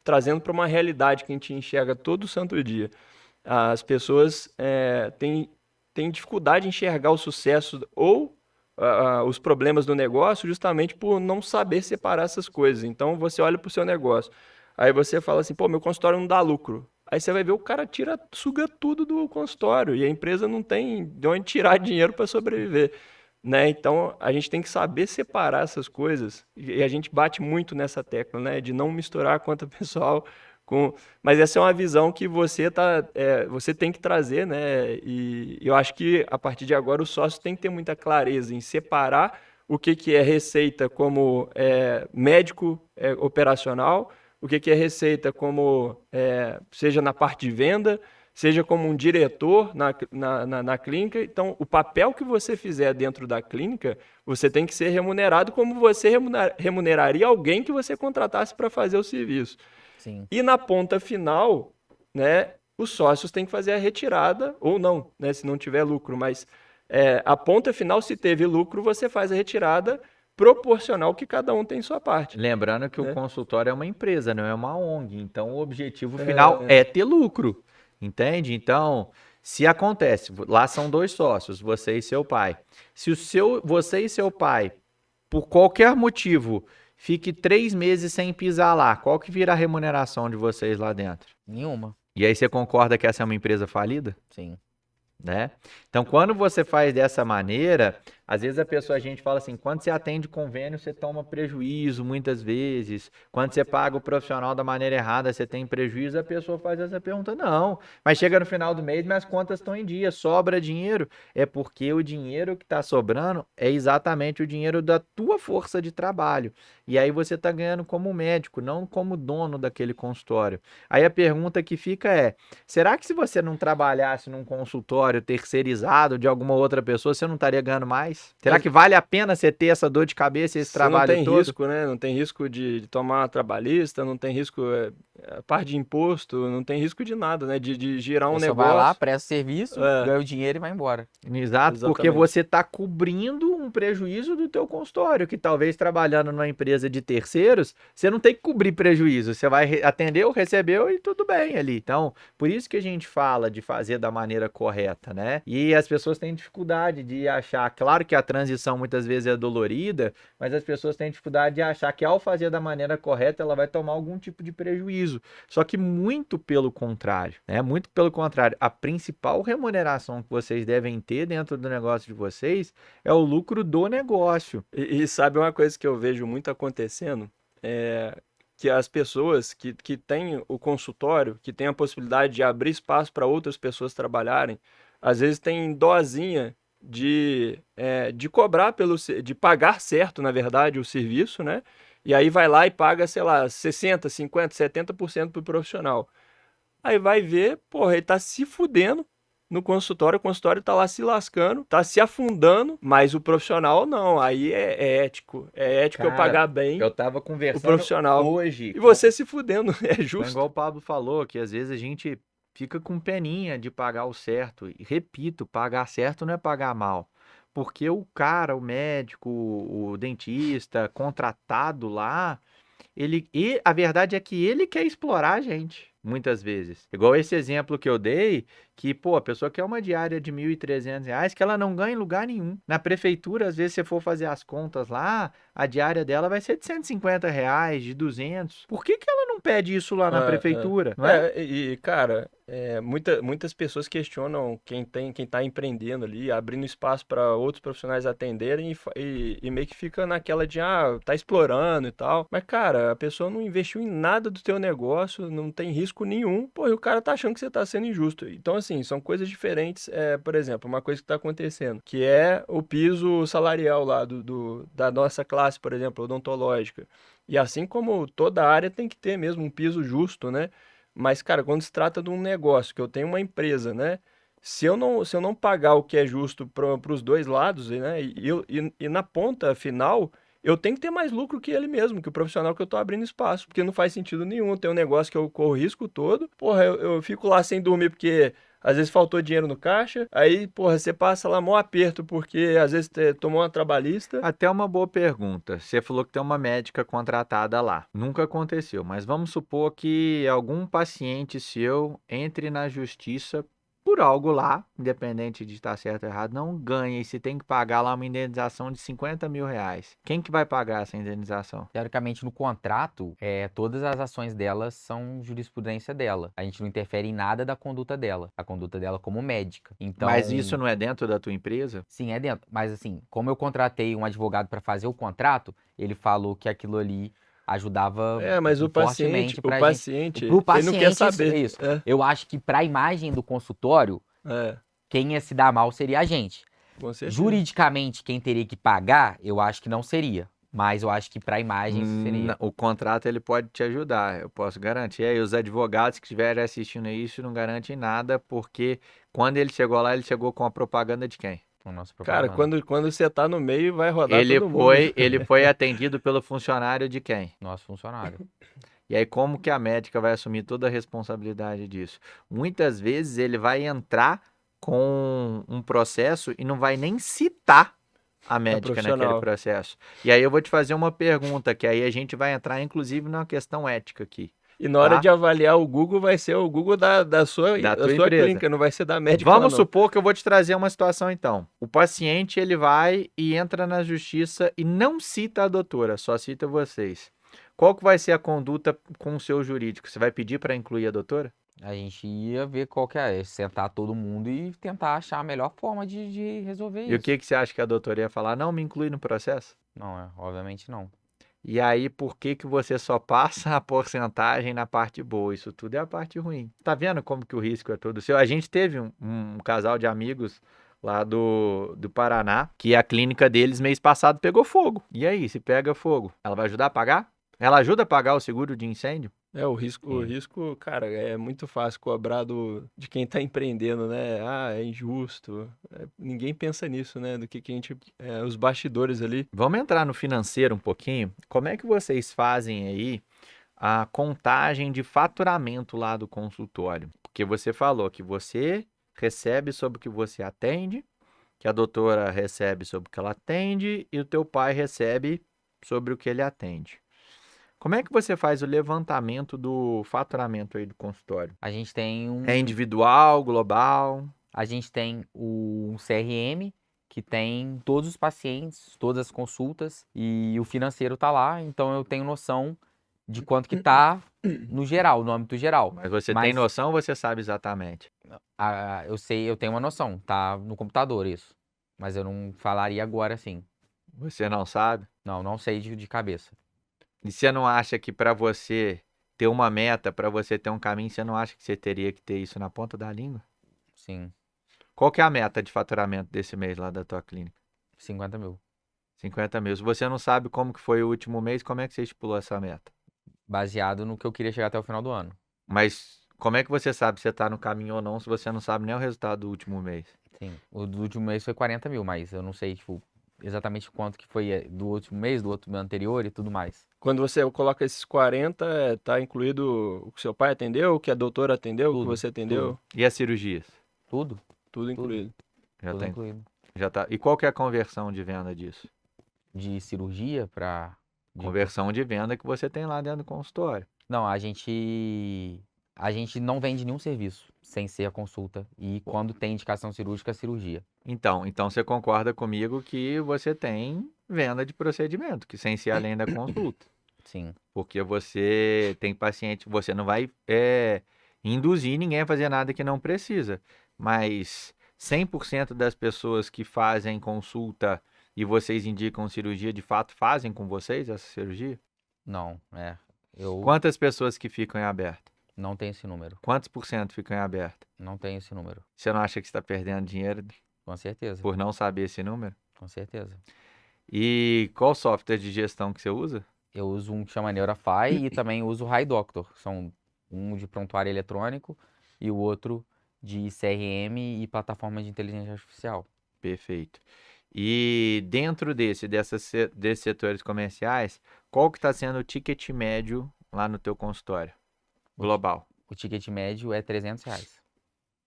trazendo para uma realidade que a gente enxerga todo santo dia, as pessoas têm dificuldade em enxergar o sucesso ou os problemas do negócio justamente por não saber separar essas coisas. Então, você olha para o seu negócio, aí você fala assim, pô, meu consultório não dá lucro. Aí você vai ver o cara suga tudo do consultório e a empresa não tem de onde tirar dinheiro para sobreviver. Né? Então, a gente tem que saber separar essas coisas, e a gente bate muito nessa tecla, né? De não misturar a conta pessoal com... Mas essa é uma visão que você tem que trazer, né? E eu acho que, a partir de agora, o sócio tem que ter muita clareza em separar o que que é receita como médico operacional, o que que é receita como, seja na parte de venda, seja como um diretor na clínica. Então, o papel que você fizer dentro da clínica, você tem que ser remunerado como você remuneraria alguém que você contratasse para fazer o serviço. Sim. E na ponta final, né, os sócios têm que fazer a retirada, ou não, né, se não tiver lucro, mas a ponta final, se teve lucro, você faz a retirada proporcional que cada um tem sua parte, Lembrando que o né? consultório é uma empresa, não é uma ONG. Então, o objetivo final é ter lucro, entende? Então, se acontece, lá são 2 sócios, você e seu pai. Se você e seu pai, por qualquer motivo, fique 3 meses sem pisar lá, qual que vira a remuneração de vocês lá dentro? Nenhuma. E aí você concorda que essa é uma empresa falida? Sim. Né? Então, quando você faz dessa maneira, às vezes a gente fala assim, quando você atende convênio, você toma prejuízo muitas vezes. Quando você paga o profissional da maneira errada, você tem prejuízo, a pessoa faz essa pergunta, não. Mas chega no final do mês, minhas contas estão em dia, sobra dinheiro. É porque o dinheiro que está sobrando é exatamente o dinheiro da tua força de trabalho. E aí você está ganhando como médico, não como dono daquele consultório. Aí a pergunta que fica é, será que se você não trabalhasse num consultório terceirizado de alguma outra pessoa, você não estaria ganhando mais? Será que vale a pena você ter essa dor de cabeça, esse Você não trabalho tem todo? risco, né? Não tem risco de tomar trabalhista, não tem risco, a parte de imposto, não tem risco de nada, né? De girar um Você só vai lá, negócio. presta serviço, ganha o dinheiro e vai embora. Exato, porque Exatamente. você está cobrindo um prejuízo do teu consultório, que talvez trabalhando numa empresa de terceiros, você não tem que cobrir prejuízo, você vai atendeu, recebeu e tudo bem ali. Então, por isso que a gente fala de fazer da maneira correta, né? E as pessoas têm dificuldade de achar, claro que a transição muitas vezes é dolorida, mas as pessoas têm dificuldade de achar que ao fazer da maneira correta, ela vai tomar algum tipo de prejuízo. Só que muito pelo contrário, né? Muito pelo contrário, a principal remuneração que vocês devem ter dentro do negócio de vocês é o lucro do negócio. E sabe uma coisa que eu vejo muito acontecendo? Que as pessoas que têm o consultório, que têm a possibilidade de abrir espaço para outras pessoas trabalharem, às vezes tem dosinha de cobrar de pagar certo, na verdade, o serviço, né? E aí vai lá e paga, sei lá, 60, 50, 70% pro profissional. Aí vai ver, porra, ele tá se fudendo no consultório, o consultório tá lá se lascando, tá se afundando, mas o profissional não, aí é ético. É ético eu Cara, pagar bem eu tava o conversando profissional. hoje E você se fudendo, é justo. igual o Pablo falou, que às vezes a gente fica com peninha de pagar o certo. E repito, pagar certo não é pagar mal. Porque o cara, o médico, o dentista, contratado lá, a verdade é que ele quer explorar a gente, muitas vezes. Igual esse exemplo que eu dei, que, pô, a pessoa quer uma diária de R$ 1.300 que ela não ganha em lugar nenhum. Na prefeitura, às vezes, se você for fazer as contas lá, a diária dela vai ser de R$ 150, de 200. Por que que ela não pede isso lá na prefeitura, não é? Cara, muitas pessoas questionam quem tá empreendendo ali, abrindo espaço para outros profissionais atenderem e meio que fica naquela de, tá explorando e tal. Mas, cara, a pessoa não investiu em nada do teu negócio, não tem risco nenhum, pô, e o cara tá achando que você tá sendo injusto. Então, assim, são coisas diferentes. Por exemplo, uma coisa que tá acontecendo, que é o piso salarial lá da nossa classe, por exemplo, odontológica. E assim como toda área tem que ter mesmo um piso justo, né? Mas, cara, quando se trata de um negócio, que eu tenho uma empresa, né? Se eu não pagar o que é justo para os dois lados, né? E na ponta final, eu tenho que ter mais lucro que ele mesmo, que o profissional que eu tô abrindo espaço. Porque não faz sentido nenhum. Eu tenho um negócio que eu corro risco todo. Porra, eu fico lá sem dormir porque às vezes faltou dinheiro no caixa. Aí, porra, você passa lá mó aperto porque às vezes tomou uma trabalhista. Até uma boa pergunta. Você falou que tem uma médica contratada lá. Nunca aconteceu, mas vamos supor que algum paciente seu entre na justiça por algo lá, independente de estar certo ou errado, não ganha e você tem que pagar lá uma indenização de R$ 50.000. Quem que vai pagar essa indenização? Teoricamente, no contrato, todas as ações dela são jurisprudência dela. A gente não interfere em nada da conduta dela. A conduta dela como médica. Então, Mas isso não é dentro da tua empresa? sim, é dentro. Mas assim, como eu contratei um advogado para fazer o contrato, ele falou que aquilo ali ajudava Mas o fortemente o pra gente. paciente, Pro ele não quer paciente, saber. é isso. Eu acho que pra imagem do consultório, É. quem ia se dar mal seria a gente. Com certeza. Juridicamente, quem teria que pagar, eu acho que não seria. Mas eu acho que para imagens seria. O contrato ele pode te ajudar, eu posso garantir. E aí, os advogados que estiverem assistindo isso não garantem nada, porque quando ele chegou lá, ele chegou com a propaganda de quem? Com a nossa Cara, propaganda. quando você tá no meio, vai rodar Ele todo mundo. foi, ele foi atendido pelo funcionário de quem? Nosso funcionário. E aí, como que a médica vai assumir toda a responsabilidade disso? Muitas vezes ele vai entrar com um processo e não vai nem citar a médica naquele profissional. processo. E aí eu vou te fazer uma pergunta, que aí a gente vai entrar, inclusive, numa questão ética aqui. E na hora Tá? de avaliar o Google, vai ser o Google da sua tua sua empresa. clínica, não vai ser da médica. Vamos não. supor que eu vou te trazer uma situação então. O paciente ele vai e entra na justiça e não cita a doutora, só cita vocês. Qual que vai ser a conduta com o seu jurídico? Você vai pedir para incluir a doutora? A gente ia ver qual que é, sentar todo mundo e tentar achar a melhor forma de resolver E isso. o que você acha que a doutora ia falar? Não, me inclui no processo? Não, obviamente não. E aí, por que que você só passa a porcentagem na parte boa? Isso tudo é a parte ruim. Tá vendo como que o risco é todo seu? A gente teve um casal de amigos lá do Paraná, que a clínica deles mês passado pegou fogo. E aí, se pega fogo, ela vai ajudar a pagar? Ela ajuda a pagar o seguro de incêndio? O risco, cara, é muito fácil cobrar de quem tá empreendendo, né? Ah, é injusto. Ninguém pensa nisso, né? Do que a gente. Os bastidores ali. Vamos entrar no financeiro um pouquinho. Como é que vocês fazem aí a contagem de faturamento lá do consultório? Porque você falou que você recebe sobre o que você atende, que a doutora recebe sobre o que ela atende e o teu pai recebe sobre o que ele atende. Como é que você faz o levantamento do faturamento aí do consultório? A gente tem É individual, global? a gente tem um CRM que tem todos os pacientes, todas as consultas e o financeiro tá lá, então eu tenho noção de quanto que tá no geral, no âmbito geral. Mas você tem noção ou você sabe exatamente? Eu sei, eu tenho uma noção, tá no computador isso. Mas eu não falaria agora assim. Você não sabe? Não sei de cabeça. E você não acha que para você ter uma meta, para você ter um caminho, você não acha que você teria que ter isso na ponta da língua? Sim, Qual que é a meta de faturamento desse mês lá da tua clínica? 50 mil. 50 mil. Se você não sabe como que foi o último mês, como é que você estipulou essa meta? Baseado no que eu queria chegar até o final do ano. Mas como é que você sabe se você está no caminho ou não, se você não sabe nem o resultado do último mês? Sim, o do último mês foi 40 mil, mas eu não sei, tipo, exatamente quanto que foi do último mês, do outro anterior e tudo mais. Quando você coloca esses 40, tá incluído o que seu pai atendeu, o que a doutora atendeu, o que Tudo, você atendeu? E as cirurgias? Tudo, Tudo incluído. Já tudo tá, incluído. já tá. E qual que é a conversão de venda disso? De cirurgia pra... Conversão de venda que você tem lá dentro do consultório. Não, a gente não vende nenhum serviço sem ser a consulta. E quando tem indicação cirúrgica, é cirurgia. Então você concorda comigo que você tem venda de procedimento, que sem ser além da consulta. Sim, Porque você tem paciente, você não vai induzir ninguém a fazer nada que não precisa. Mas 100% das pessoas que fazem consulta e vocês indicam cirurgia, de fato fazem com vocês essa cirurgia? não, eu Quantas pessoas que ficam em aberto? não tenho esse número. Quantos por cento ficam em aberto? Não tenho esse número. Você não acha que está perdendo dinheiro Com certeza, por não saber esse número? com certeza. E qual software de gestão que você usa? Eu uso um que chama Neurafy e também uso o HiDoctor. São um de prontuário eletrônico e o outro de CRM e plataforma de inteligência artificial. Perfeito. E dentro desses setores comerciais, qual que está sendo o ticket médio lá no teu consultório? Global. O ticket médio é R$ 300.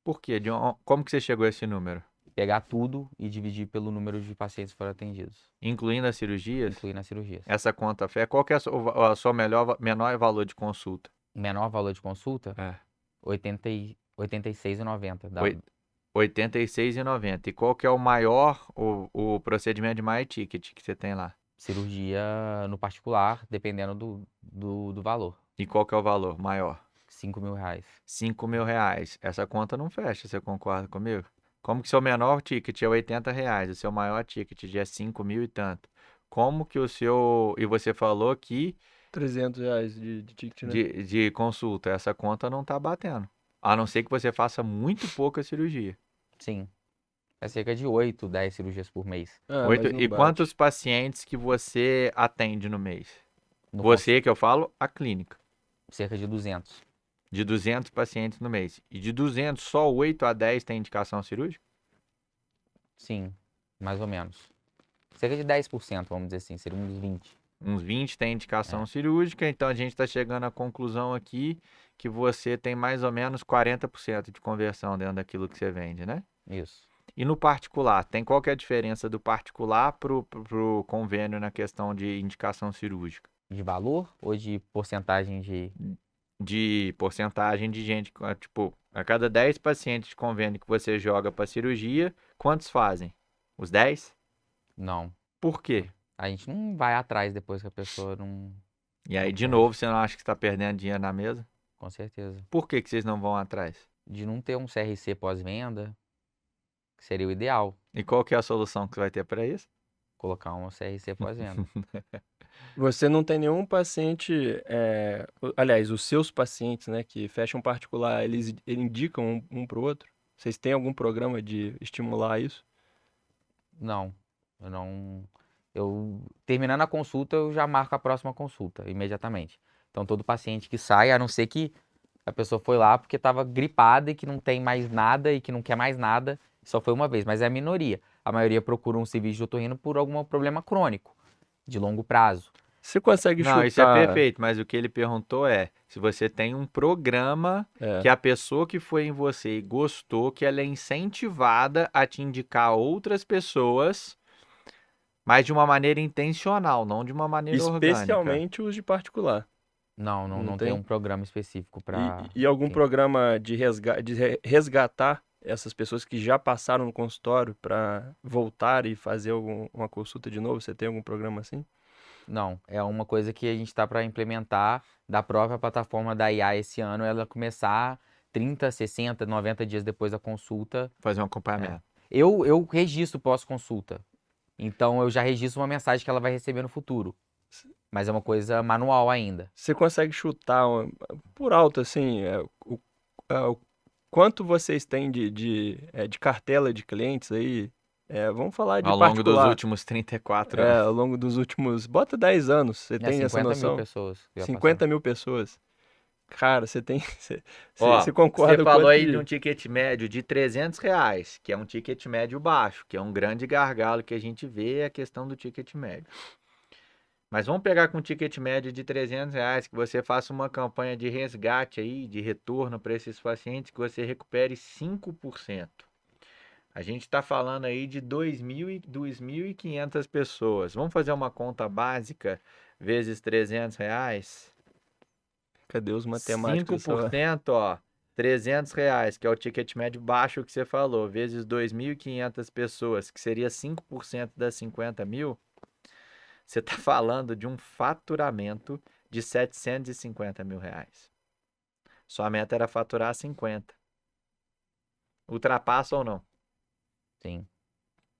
Por quê? Como que você chegou a esse número? Pegar tudo e dividir pelo número de pacientes que foram atendidos, Incluindo as cirurgias? incluindo as cirurgias. Essa conta fé, qual que é a sua menor valor de consulta? Menor valor de consulta, É. 86,90. R$ 86,90. E qual que é o maior, o procedimento de maior ticket que você tem lá? Cirurgia no particular, dependendo do valor. E qual que é o valor maior? R$ 5.000. 5 mil reais. Essa conta não fecha, você concorda comigo? Como que seu menor ticket é R$ 80, o seu maior ticket já é 5 mil e tanto. Como que o seu... E você falou que R$ 300 de ticket, né? de consulta, essa conta não tá batendo. A não ser que você faça muito pouca cirurgia. Sim. É cerca de 8, 10 cirurgias por mês. Oito. Mas não E bate. quantos pacientes que você atende no mês? No Você, que eu falo, a clínica. cerca de 200. De 200 pacientes no mês. E de 200, só 8 a 10 tem indicação cirúrgica? Sim, mais ou menos. Cerca de 10%, vamos dizer assim, seria uns 20. Uns 20 tem indicação cirúrgica, então a gente está chegando à conclusão aqui que você tem mais ou menos 40% de conversão dentro daquilo que você vende, né? Isso. E no particular, tem qual que é a diferença do particular pro convênio na questão de indicação cirúrgica? De valor ou de porcentagem de... De porcentagem de gente, tipo, a cada 10 pacientes de convênio que você joga para cirurgia, quantos fazem? Os 10? Não. Por quê? A gente não vai atrás depois que a pessoa não... E aí, Não de quer. novo, você não acha que está perdendo dinheiro na mesa? Com certeza. Por que que vocês não vão atrás? De não ter um CRC pós-venda, que seria o ideal. E qual que é a solução que você vai ter para isso? Colocar um CRC pós-venda. Você não tem nenhum paciente, aliás, os seus pacientes, né, que fecham particular, eles indicam um para o outro? Vocês têm algum programa de estimular isso? Não, eu não... Eu, terminando a consulta, eu já marco a próxima consulta, imediatamente. Então, todo paciente que sai, a não ser que a pessoa foi lá porque estava gripada e que não tem mais nada e que não quer mais nada, só foi uma vez, mas é a minoria. A maioria procura um serviço de otorrino por algum problema crônico, de longo prazo. Você consegue Não, isso é chutar... perfeito, mas o que ele perguntou é se você tem um programa É. que a pessoa que foi em você e gostou, que ela é incentivada a te indicar outras pessoas, mas de uma maneira intencional, não de uma maneira orgânica. Especialmente os de particular. Não, Não não tem? tem um programa específico para... E algum programa de resgatar essas pessoas que já passaram no consultório para voltar e fazer uma consulta de novo? Você tem algum programa assim? Não, é uma coisa que a gente está para implementar da própria plataforma da IA esse ano, ela começar 30, 60, 90 dias depois da consulta. Fazer um acompanhamento. Eu registro pós-consulta. Então eu já registro uma mensagem que ela vai receber no futuro. Mas é uma coisa manual ainda. Você consegue chutar por alto assim o quanto vocês têm de cartela de clientes aí? Vamos falar de Ao longo dos particular. últimos 34 anos. Ao longo dos últimos... Bota 10 anos. Você tem essa 50 mil noção? pessoas. que já 50 mil pessoas. Cara, você tem... Ó, Você concorda você com falou quanto aí de um ticket médio de R$ 300, que é um ticket médio baixo, que é um grande gargalo que a gente vê, é a questão do ticket médio. Mas vamos pegar com um ticket médio de R$ 300, que você faça uma campanha de resgate aí, de retorno para esses pacientes, que você recupere 5%. A gente está falando aí de 2.500 pessoas. Vamos fazer uma conta básica vezes R$ 300? Cadê os matemáticos? 5%, ó, R$ 300, que é o ticket médio baixo que você falou, vezes 2.500 pessoas, que seria 5% das 50 mil, você está falando de um faturamento de R$ 750 mil. Sua meta era faturar 50. Ultrapassa ou não? Sim.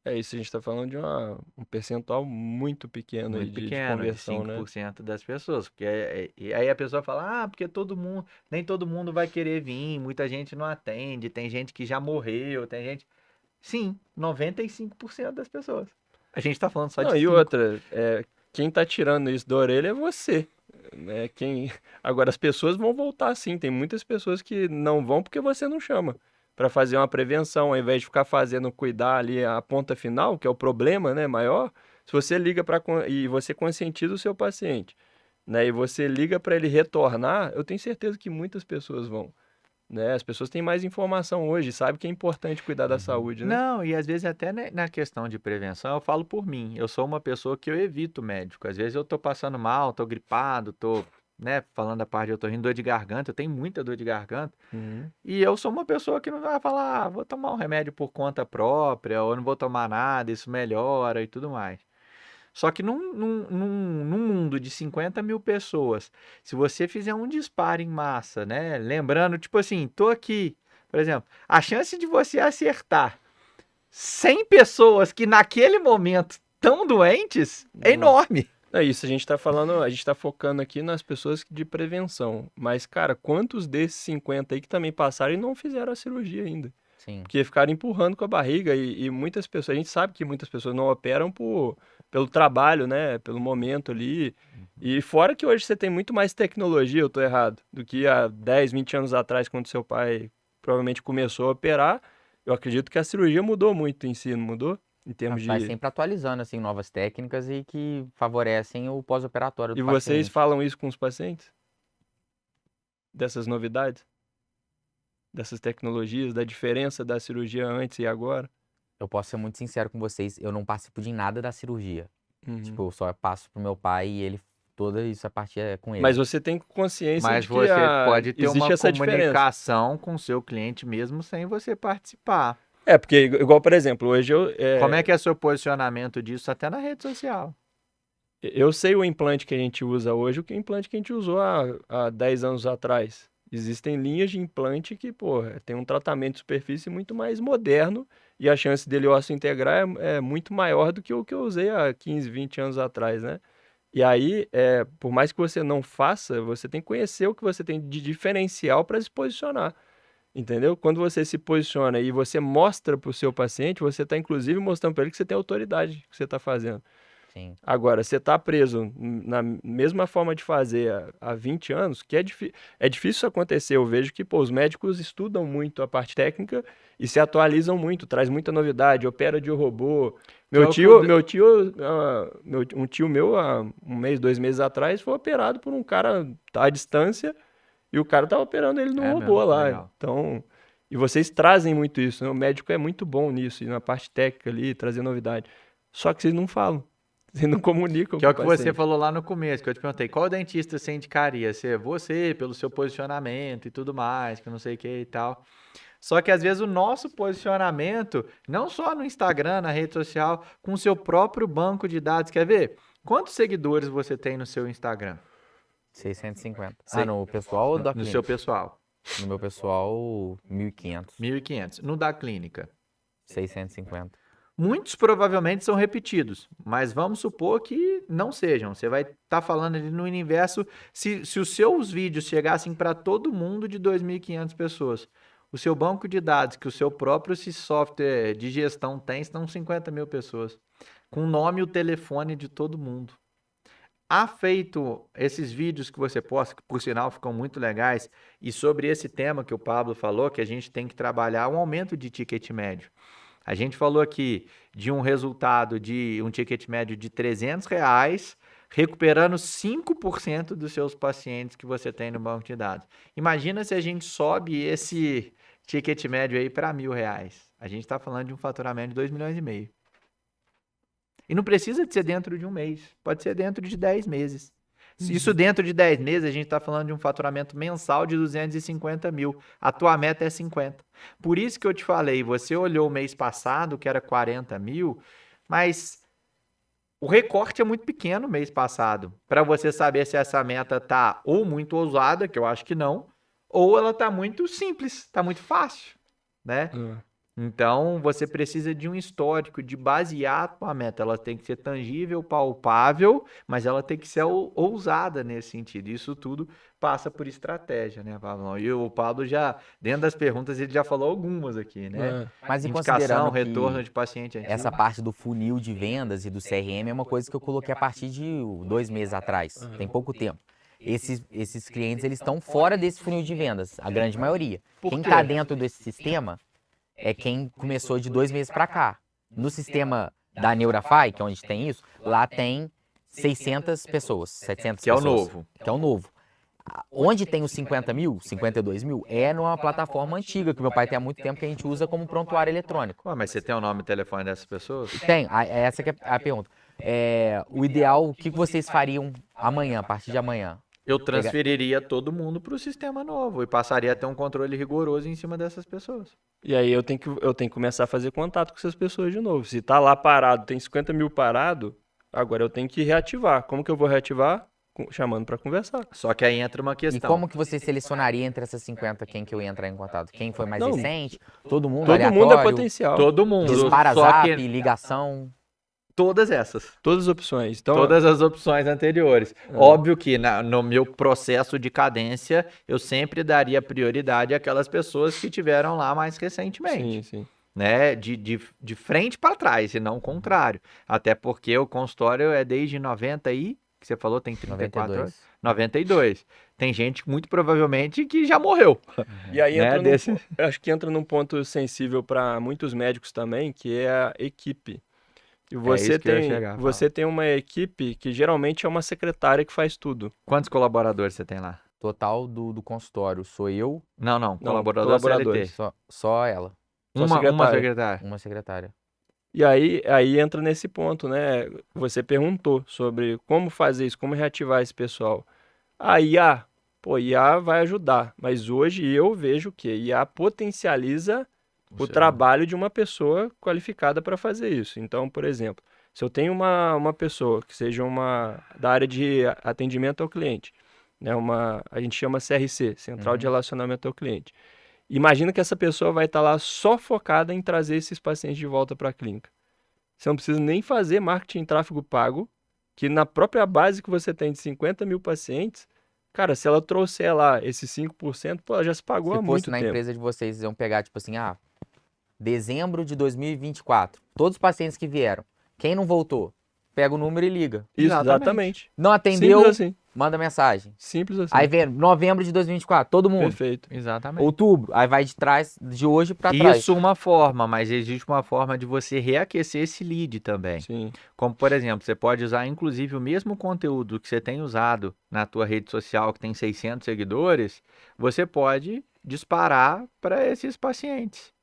É isso, a gente está falando de um percentual muito pequeno aí Muito de pequeno, de conversão, né? 5% das pessoas. Porque e aí a pessoa fala, porque todo mundo, nem todo mundo vai querer vir, muita gente não atende, tem gente que já morreu, tem gente... Sim, 95% das pessoas. A gente tá falando só Não, de e 5. outra, quem tá tirando isso da orelha é você, né? Agora, as pessoas vão voltar sim, tem muitas pessoas que não vão porque você não chama para fazer uma prevenção, ao invés de ficar fazendo, cuidar ali a ponta final, que é o problema, né, maior. Se você liga e você conscientiza o seu paciente, né, e você liga para ele retornar, eu tenho certeza que muitas pessoas vão, né? As pessoas têm mais informação hoje, sabem que é importante cuidar da saúde, né? Não, e às vezes até na questão de prevenção, eu falo por mim. Eu sou uma pessoa que eu evito médico. Às vezes eu tô passando mal, tô gripado, tô, né, falando da parte de otorrino, dor de garganta, eu tenho muita dor de garganta. Uhum. E eu sou uma pessoa que não vai falar, vou tomar um remédio por conta própria, ou não vou tomar nada, isso melhora e tudo mais. Só que num mundo de 50 mil pessoas, se você fizer um disparo em massa, né? Lembrando, tipo assim, tô aqui, por exemplo, a chance de você acertar 100 pessoas que naquele momento estão doentes é enorme. É isso, a gente tá falando, a gente tá focando aqui nas pessoas de prevenção. Mas, cara, quantos desses 50 aí que também passaram e não fizeram a cirurgia ainda? Sim. Porque ficaram empurrando com a barriga e muitas pessoas, a gente sabe que muitas pessoas não operam pelo trabalho, né? Pelo momento ali. E fora que hoje você tem muito mais tecnologia, eu tô errado, do que há 10, 20 anos atrás, quando seu pai provavelmente começou a operar. Eu acredito que a cirurgia mudou muito em si, não mudou? Em termos Vai de... sempre atualizando, assim, novas técnicas e que favorecem o pós-operatório E do vocês paciente. falam isso com os pacientes? Dessas novidades? Dessas tecnologias, da diferença da cirurgia antes e agora? Eu posso ser muito sincero com vocês, eu não participo de nada da cirurgia. Uhum. Tipo, eu só passo pro meu pai e ele, toda isso, a parte é com ele. Mas você tem consciência Mas de que você pode ter existe uma essa diferença. comunicação com o seu cliente mesmo sem você participar. É, porque, igual, por exemplo, hoje Como é que é seu posicionamento disso até na rede social? eu sei o implante que a gente usa hoje, o que o implante que a gente usou há 10 anos atrás. Existem linhas de implante que, pô, tem um tratamento de superfície muito mais moderno e a chance dele osso integrar é muito maior do que o que eu usei há 15, 20 anos atrás, né? E aí, por mais que você não faça, você tem que conhecer o que você tem de diferencial para se posicionar. Entendeu? Quando você se posiciona e você mostra para o seu paciente, você está inclusive mostrando para ele que você tem autoridade que você está fazendo. Sim. Agora, você está preso na mesma forma de fazer há 20 anos, que é difícil isso acontecer. Eu vejo que pô, os médicos estudam muito a parte técnica e se atualizam muito, traz muita novidade, opera de robô. Que é o que eu- Um tio meu, há um mês, 2 meses atrás, foi operado por um cara à distância e o cara tava operando ele no É robô mesmo, lá. legal. Então, e vocês trazem muito isso, né? O médico é muito bom nisso, e na parte técnica ali, trazer novidade. Só que vocês não falam, vocês não comunicam Que é o com que o você paciente. falou lá no começo, que eu te perguntei, qual dentista você indicaria? Se é você, pelo seu posicionamento e tudo mais, que eu não sei o que e tal. Só que às vezes o nosso posicionamento, não só no Instagram, na rede social, com o seu próprio banco de dados. Quer ver? Quantos seguidores você tem no seu Instagram? 650. Sei. No pessoal ou da No seu clínica? pessoal? No meu pessoal, 1.500. 1.500. No da clínica? 650. Muitos provavelmente são repetidos, mas vamos supor que não sejam. Você vai estar falando ali no universo, se os seus vídeos chegassem para todo mundo de 2.500 pessoas, o seu banco de dados, que o seu próprio esse software de gestão tem, são 50.000 pessoas, com o nome e o telefone de todo mundo. Há feito esses vídeos que você posta, que por sinal ficam muito legais, e sobre esse tema que o Pablo falou, que a gente tem que trabalhar um aumento de ticket médio. A gente falou aqui de um resultado de um ticket médio de R$ 300, recuperando 5% dos seus pacientes que você tem no banco de dados. Imagina se a gente sobe esse ticket médio aí para R$ 1.000. A gente está falando de um faturamento de 2,5 milhões. E não precisa de ser dentro de um mês, pode ser dentro de 10 meses. Isso dentro de 10 meses, a gente está falando de um faturamento mensal de 250 mil. A tua meta é 50. Por isso que eu te falei, você olhou o mês passado, que era 40 mil, mas o recorte é muito pequeno o mês passado. Para você saber se essa meta tá ou muito ousada, que eu acho que não, ou ela tá muito simples, tá muito fácil, né? Então, você precisa de um histórico, de basear a tua meta. Ela tem que ser tangível, palpável, mas ela tem que ser ousada nesse sentido. Isso tudo passa por estratégia, né, Pablo? E o Pablo já, dentro das perguntas, ele já falou algumas aqui, né? Mas e Indicação, considerando retorno que de paciente antigo. essa parte do funil de vendas e do CRM é uma coisa que eu coloquei a partir de 2 meses atrás, tem pouco tempo. Esses clientes, eles estão fora desse funil de vendas, a grande maioria. Quem está dentro desse sistema é quem começou de 2 meses para cá. No sistema da Neurafy, que é onde tem isso, lá tem 600 pessoas, 700 Que é o pessoas. novo. Que é o novo. Onde tem os 50 mil, 52 mil, é numa plataforma antiga, que meu pai tem há muito tempo, que a gente usa como prontuário eletrônico. Ué, mas você tem o nome e telefone dessas pessoas? Tem, essa que é a pergunta. O ideal, o que vocês fariam amanhã, a partir de amanhã? Eu transferiria todo mundo para o sistema novo e passaria a ter um controle rigoroso em cima dessas pessoas. E aí eu tenho que começar a fazer contato com essas pessoas de novo. Se tá lá parado, tem 50 mil parado, agora eu tenho que reativar. Como que eu vou reativar? Chamando para conversar. Só que aí entra uma E questão. como que você selecionaria entre essas 50 quem que eu ia entrar em contato? Quem foi mais Não, recente? Todo mundo Todo aleatório? mundo é potencial. Todo mundo. Dispara Só zap, que ligação? todas essas. Todas as opções. Então, Todas as opções anteriores. Óbvio que no meu processo de cadência, eu sempre daria prioridade àquelas pessoas que tiveram lá mais recentemente. sim. Né? De frente para trás, e não o contrário. Até porque o consultório é desde 90 que você falou, tem 34 anos? 92. Tem gente, muito provavelmente, que já morreu. E aí Né, eu acho que entra num ponto sensível para muitos médicos também, que é a equipe. E isso que eu ia chegar, você tem uma equipe que geralmente é uma secretária que faz tudo. Quantos colaboradores você tem lá? Total do consultório sou eu, Não, colaborador colaboradores. CLT. só ela, Só Uma secretária. secretária. uma secretária. E aí entra nesse ponto, né? Você perguntou sobre como fazer isso, como reativar esse pessoal. A IA, IA vai ajudar, mas hoje eu vejo que IA potencializa o trabalho de uma pessoa qualificada para fazer isso. Então, por exemplo, se eu tenho uma pessoa que seja da área de atendimento ao cliente, né? A gente chama CRC, Central de Relacionamento ao Cliente. Imagina que essa pessoa vai estar lá só focada em trazer esses pacientes de volta para a clínica. Você não precisa nem fazer marketing em tráfego pago, que na própria base que você tem de 50 mil pacientes, cara, se ela trouxer lá esses 5%, ela já se pagou há muito tempo. Se fosse na empresa de vocês, eles iam pegar, tipo assim, dezembro de 2024, todos os pacientes que vieram, quem não voltou, pega o número e liga. Isso, exatamente. Não atendeu, Simples assim. manda mensagem. Simples assim. Aí vem novembro de 2024, todo mundo. Perfeito. Exatamente. Outubro, aí vai de trás, de hoje pra trás. Isso uma forma, mas existe uma forma de você reaquecer esse lead também. Sim. Como, por exemplo, você pode usar, inclusive, o mesmo conteúdo que você tem usado na tua rede social, que tem 600 seguidores, você pode disparar para esses pacientes.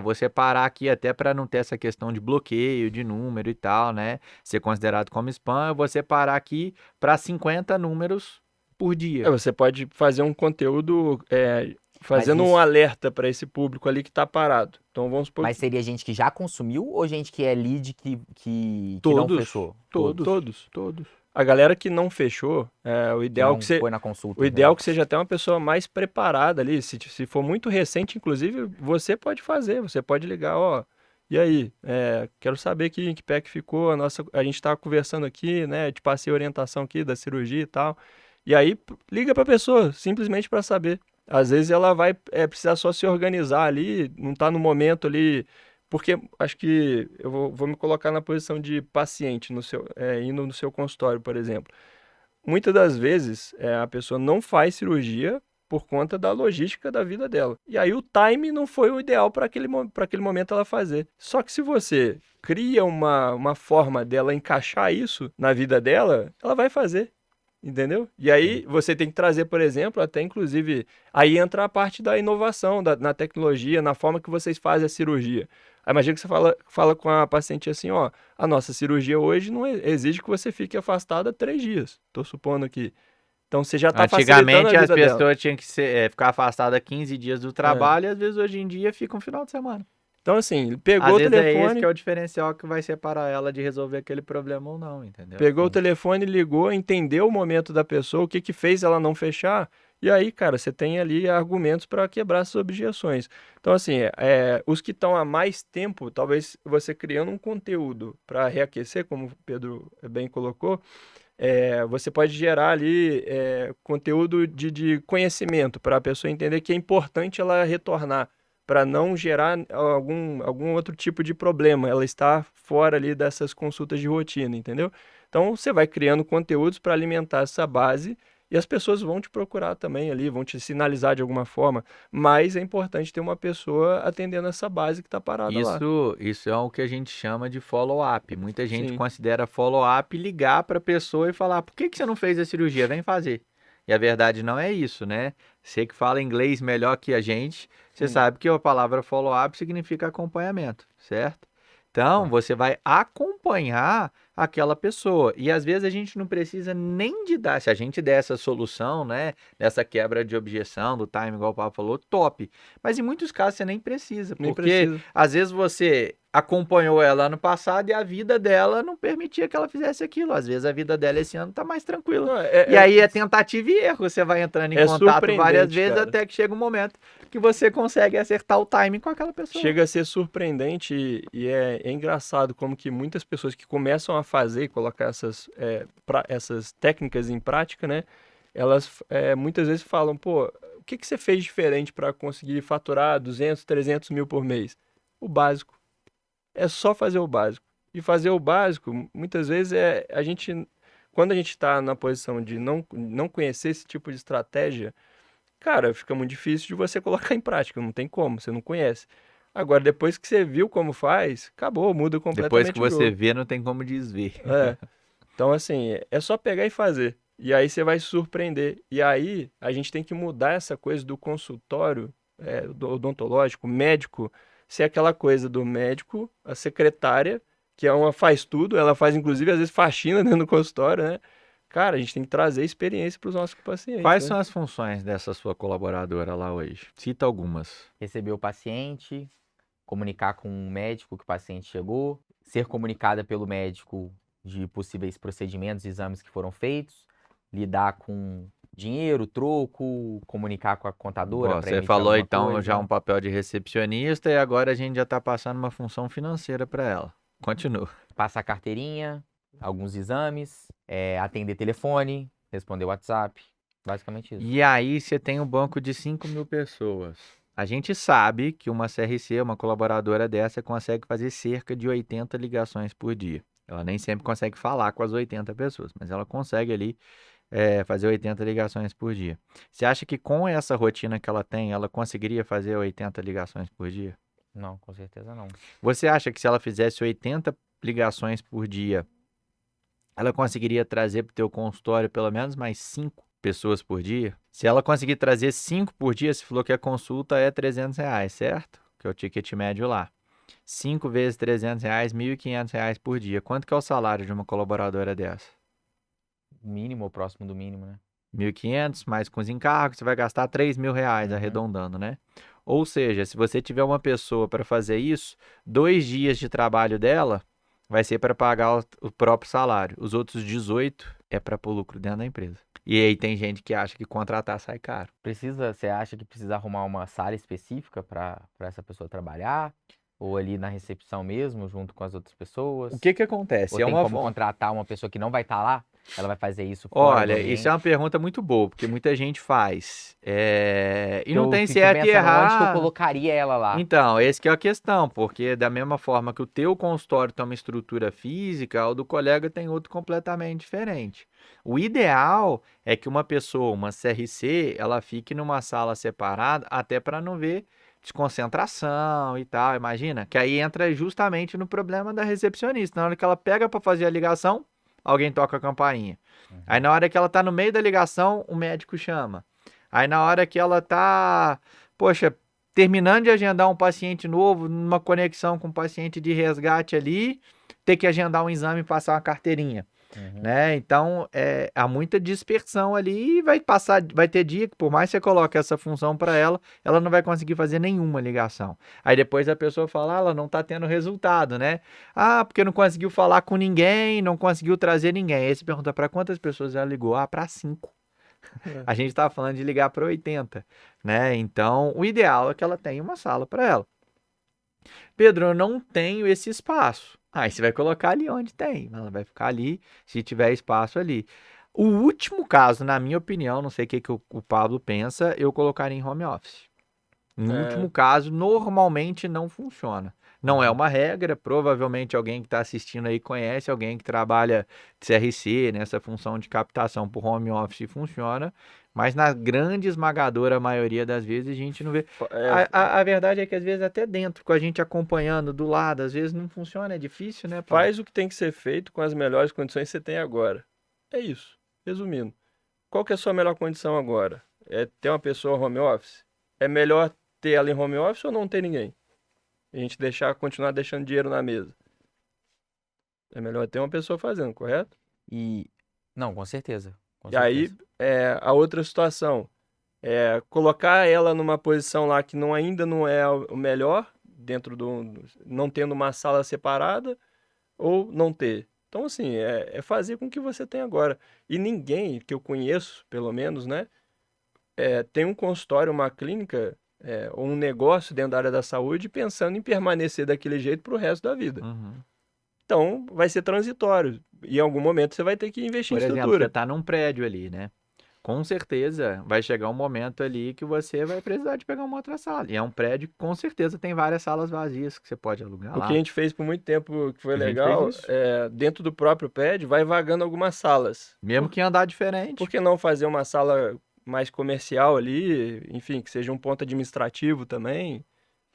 Vou separar aqui até para não ter essa questão de bloqueio de número e tal, né? Ser considerado como spam, eu vou separar aqui para 50 números por dia. Você pode fazer um conteúdo fazendo um alerta para esse público ali que está parado. Então vamos supor. Mas seria gente que já consumiu ou gente que é lead que Todos, não fechou? Todos. A galera que não fechou, o ideal que foi na consulta. O ideal é que seja até uma pessoa mais preparada ali. Se for muito recente, inclusive, você pode fazer. Você pode ligar, e aí? Quero saber em que pé que ficou. A gente está conversando aqui, né? Te passei a orientação aqui da cirurgia e tal. E aí, liga para a pessoa, simplesmente para saber. Às vezes ela vai precisar só se organizar ali, não está no momento ali. Porque acho que eu vou me colocar na posição de paciente indo no seu consultório, por exemplo. Muitas das vezes a pessoa não faz cirurgia por conta da logística da vida dela. E aí o time não foi o ideal para aquele momento ela fazer. Só que se você cria uma forma dela encaixar isso na vida dela, ela vai fazer. Entendeu? E aí você tem que trazer, por exemplo, até inclusive, aí entra a parte da inovação na tecnologia, na forma que vocês fazem a cirurgia. Aí imagina que você fala com a paciente assim, a nossa cirurgia hoje não exige que você fique afastada 3 dias. Estou supondo aqui. Então você já está facilitando a vida Antigamente as pessoas dela. tinham que ficar afastadas 15 dias do trabalho e às vezes hoje em dia fica um final de semana. Então assim, pegou Às o vezes telefone... é esse que é o diferencial que vai separar ela de resolver aquele problema ou não, entendeu? Pegou o telefone, ligou, entendeu o momento da pessoa, o que fez ela não fechar, e aí, cara, você tem ali argumentos para quebrar essas objeções. Então, assim, os que estão há mais tempo, talvez você criando um conteúdo para reaquecer, como o Pedro bem colocou, você pode gerar ali conteúdo de conhecimento para a pessoa entender que é importante ela retornar, para não gerar algum outro tipo de problema, ela está fora ali dessas consultas de rotina, entendeu? Então, você vai criando conteúdos para alimentar essa base e as pessoas vão te procurar também ali, vão te sinalizar de alguma forma, mas é importante ter uma pessoa atendendo essa base que está parada lá. Isso é o que a gente chama de follow-up. Muita gente Sim. considera follow-up ligar para a pessoa e falar, por que você não fez a cirurgia? Vem fazer. E a verdade não é isso, né? Você que fala inglês melhor que a gente, você sabe que a palavra follow-up significa acompanhamento, certo? Então, você vai acompanhar aquela pessoa. E às vezes a gente não precisa nem de dar. Se a gente der essa solução, né? Dessa quebra de objeção, do time, igual o Pablo falou, top. Mas em muitos casos você nem precisa. Porque às vezes você acompanhou ela ano passado e a vida dela não permitia que ela fizesse aquilo. Às vezes a vida dela esse ano tá mais tranquila. Não, E aí é tentativa e erro. Você vai entrando em é contato várias surpreendente, vezes cara. até que chega um momento que você consegue acertar o timing com aquela pessoa. Chega a ser surpreendente e é engraçado como que muitas pessoas que começam a fazer e colocar essas técnicas em prática, né? Elas muitas vezes falam, pô, o que que você fez diferente para conseguir faturar 200, 300 mil por mês? O básico. É só fazer o básico. E fazer o básico, muitas vezes, quando a gente está na posição de não conhecer esse tipo de estratégia, cara, fica muito difícil de você colocar em prática, não tem como, você não conhece. Agora, depois que você viu como faz, acabou, muda Depois que completamente o você jogo. vê, não tem como desver. É. Então, assim, é só pegar e fazer. E aí você vai se surpreender. E aí a gente tem que mudar essa coisa do consultório, do odontológico, médico, ser aquela coisa do médico, a secretária, que é uma faz tudo, ela faz inclusive às vezes faxina dentro do consultório, né? Cara, a gente tem que trazer experiência para os nossos pacientes, Quais né? são as funções dessa sua colaboradora lá hoje? Cita algumas. Receber o paciente, comunicar com o médico que o paciente chegou, ser comunicada pelo médico de possíveis procedimentos e exames que foram feitos, lidar com dinheiro, troco, comunicar com a contadora Bom, para você emitir falou alguma então já coisa, um papel de recepcionista e agora a gente já está passando uma função financeira para ela. Continua. passar carteirinha, alguns exames, atender telefone, responder WhatsApp, basicamente isso. E aí você tem um banco de 5.000 pessoas. A gente sabe que uma CRC, uma colaboradora dessa, consegue fazer cerca de 80 ligações por dia. Ela nem sempre consegue falar com as 80 pessoas, mas ela consegue ali fazer 80 ligações por dia. Você acha que com essa rotina que ela tem, ela conseguiria fazer 80 ligações por dia? Não, com certeza não. Você acha que se ela fizesse 80 ligações por dia, ela conseguiria trazer para o teu consultório pelo menos mais 5 pessoas por dia? Se ela conseguir trazer 5 por dia, você falou que a consulta é R$ 300, certo? Que é o ticket médio lá. 5 vezes R$ 300, R$ 1.500 por dia. Quanto que é o salário de uma colaboradora dessa? Mínimo ou próximo do mínimo, né? 1.500, mais com os encargos, você vai gastar R$ 3.000, arredondando, né? Ou seja, se você tiver uma pessoa para fazer isso, 2 dias de trabalho dela vai ser para pagar o próprio salário. Os outros 18 é para pôr lucro dentro da empresa. E aí tem gente que acha que contratar sai caro. Você acha que precisa arrumar uma sala específica para essa pessoa trabalhar? Ou ali na recepção mesmo, junto com as outras pessoas? O que que acontece? Ou tem como contratar uma pessoa que não vai estar lá? Ela vai fazer isso fora do Olha, isso é uma pergunta muito boa, porque muita gente faz. E não tem certo e onde que eu errado. colocaria ela lá? Então, essa que é a questão, porque da mesma forma que o teu consultório tem uma estrutura física, o do colega tem outro completamente diferente. O ideal é que uma pessoa, uma CRC, ela fique numa sala separada, até para não ver desconcentração e tal, imagina? Que aí entra justamente no problema da recepcionista. Na hora que ela pega para fazer a ligação, alguém toca a campainha. Aí na hora que ela tá no meio da ligação, o médico chama. Aí na hora que ela tá, poxa, terminando de agendar um paciente novo, numa conexão com um paciente de resgate ali, ter que agendar um exame e passar uma carteirinha. Né? Então, há muita dispersão ali e vai ter dia que por mais que você coloque essa função para ela, ela não vai conseguir fazer nenhuma ligação. Aí depois a pessoa fala, ela não está tendo resultado, né? Ah, porque não conseguiu falar com ninguém, não conseguiu trazer ninguém. Aí você pergunta para quantas pessoas ela ligou? Ah, para 5. A gente estava falando de ligar para 80, né? Então, o ideal é que ela tenha uma sala para ela. Pedro, eu não tenho esse espaço. Aí você vai colocar ali onde tem. Ela vai ficar ali, se tiver espaço ali. O último caso, na minha opinião, não sei o que o Pablo pensa, eu colocaria em home office. No último caso, normalmente não funciona. Não é uma regra, provavelmente alguém que está assistindo aí conhece, alguém que trabalha de CRC, nessa função de captação por home office funciona, mas na grande esmagadora maioria das vezes a gente não vê. A verdade é que às vezes até dentro, com a gente acompanhando do lado, às vezes não funciona, é difícil, né, Paulo? Faz o que tem que ser feito com as melhores condições que você tem agora. É isso. Resumindo, qual que é a sua melhor condição agora? É ter uma pessoa home office? É melhor ter ela em home office ou não ter ninguém? A gente continuar deixando dinheiro na mesa. É melhor ter uma pessoa fazendo, correto? Não, com certeza. E aí, a outra situação é colocar ela numa posição lá que ainda não é o melhor, dentro não tendo uma sala separada ou não ter. Então, assim, é fazer com o que você tem agora. E ninguém que eu conheço, pelo menos, né, tem um consultório, uma clínica, ou um negócio dentro da área da saúde pensando em permanecer daquele jeito para o resto da vida. Uhum. Então, vai ser transitório. E em algum momento você vai ter que investir Por em exemplo, estrutura. você tá num prédio ali, né? Com certeza vai chegar um momento ali que você vai precisar de pegar uma outra sala. E é um prédio que com certeza tem várias salas vazias que você pode alugar O que a lá. gente fez por muito tempo, que foi A gente fez legal, isso. dentro do próprio prédio, vai vagando algumas salas. Mesmo que em andar diferente. Por que não fazer uma sala mais comercial ali, enfim, que seja um ponto administrativo também?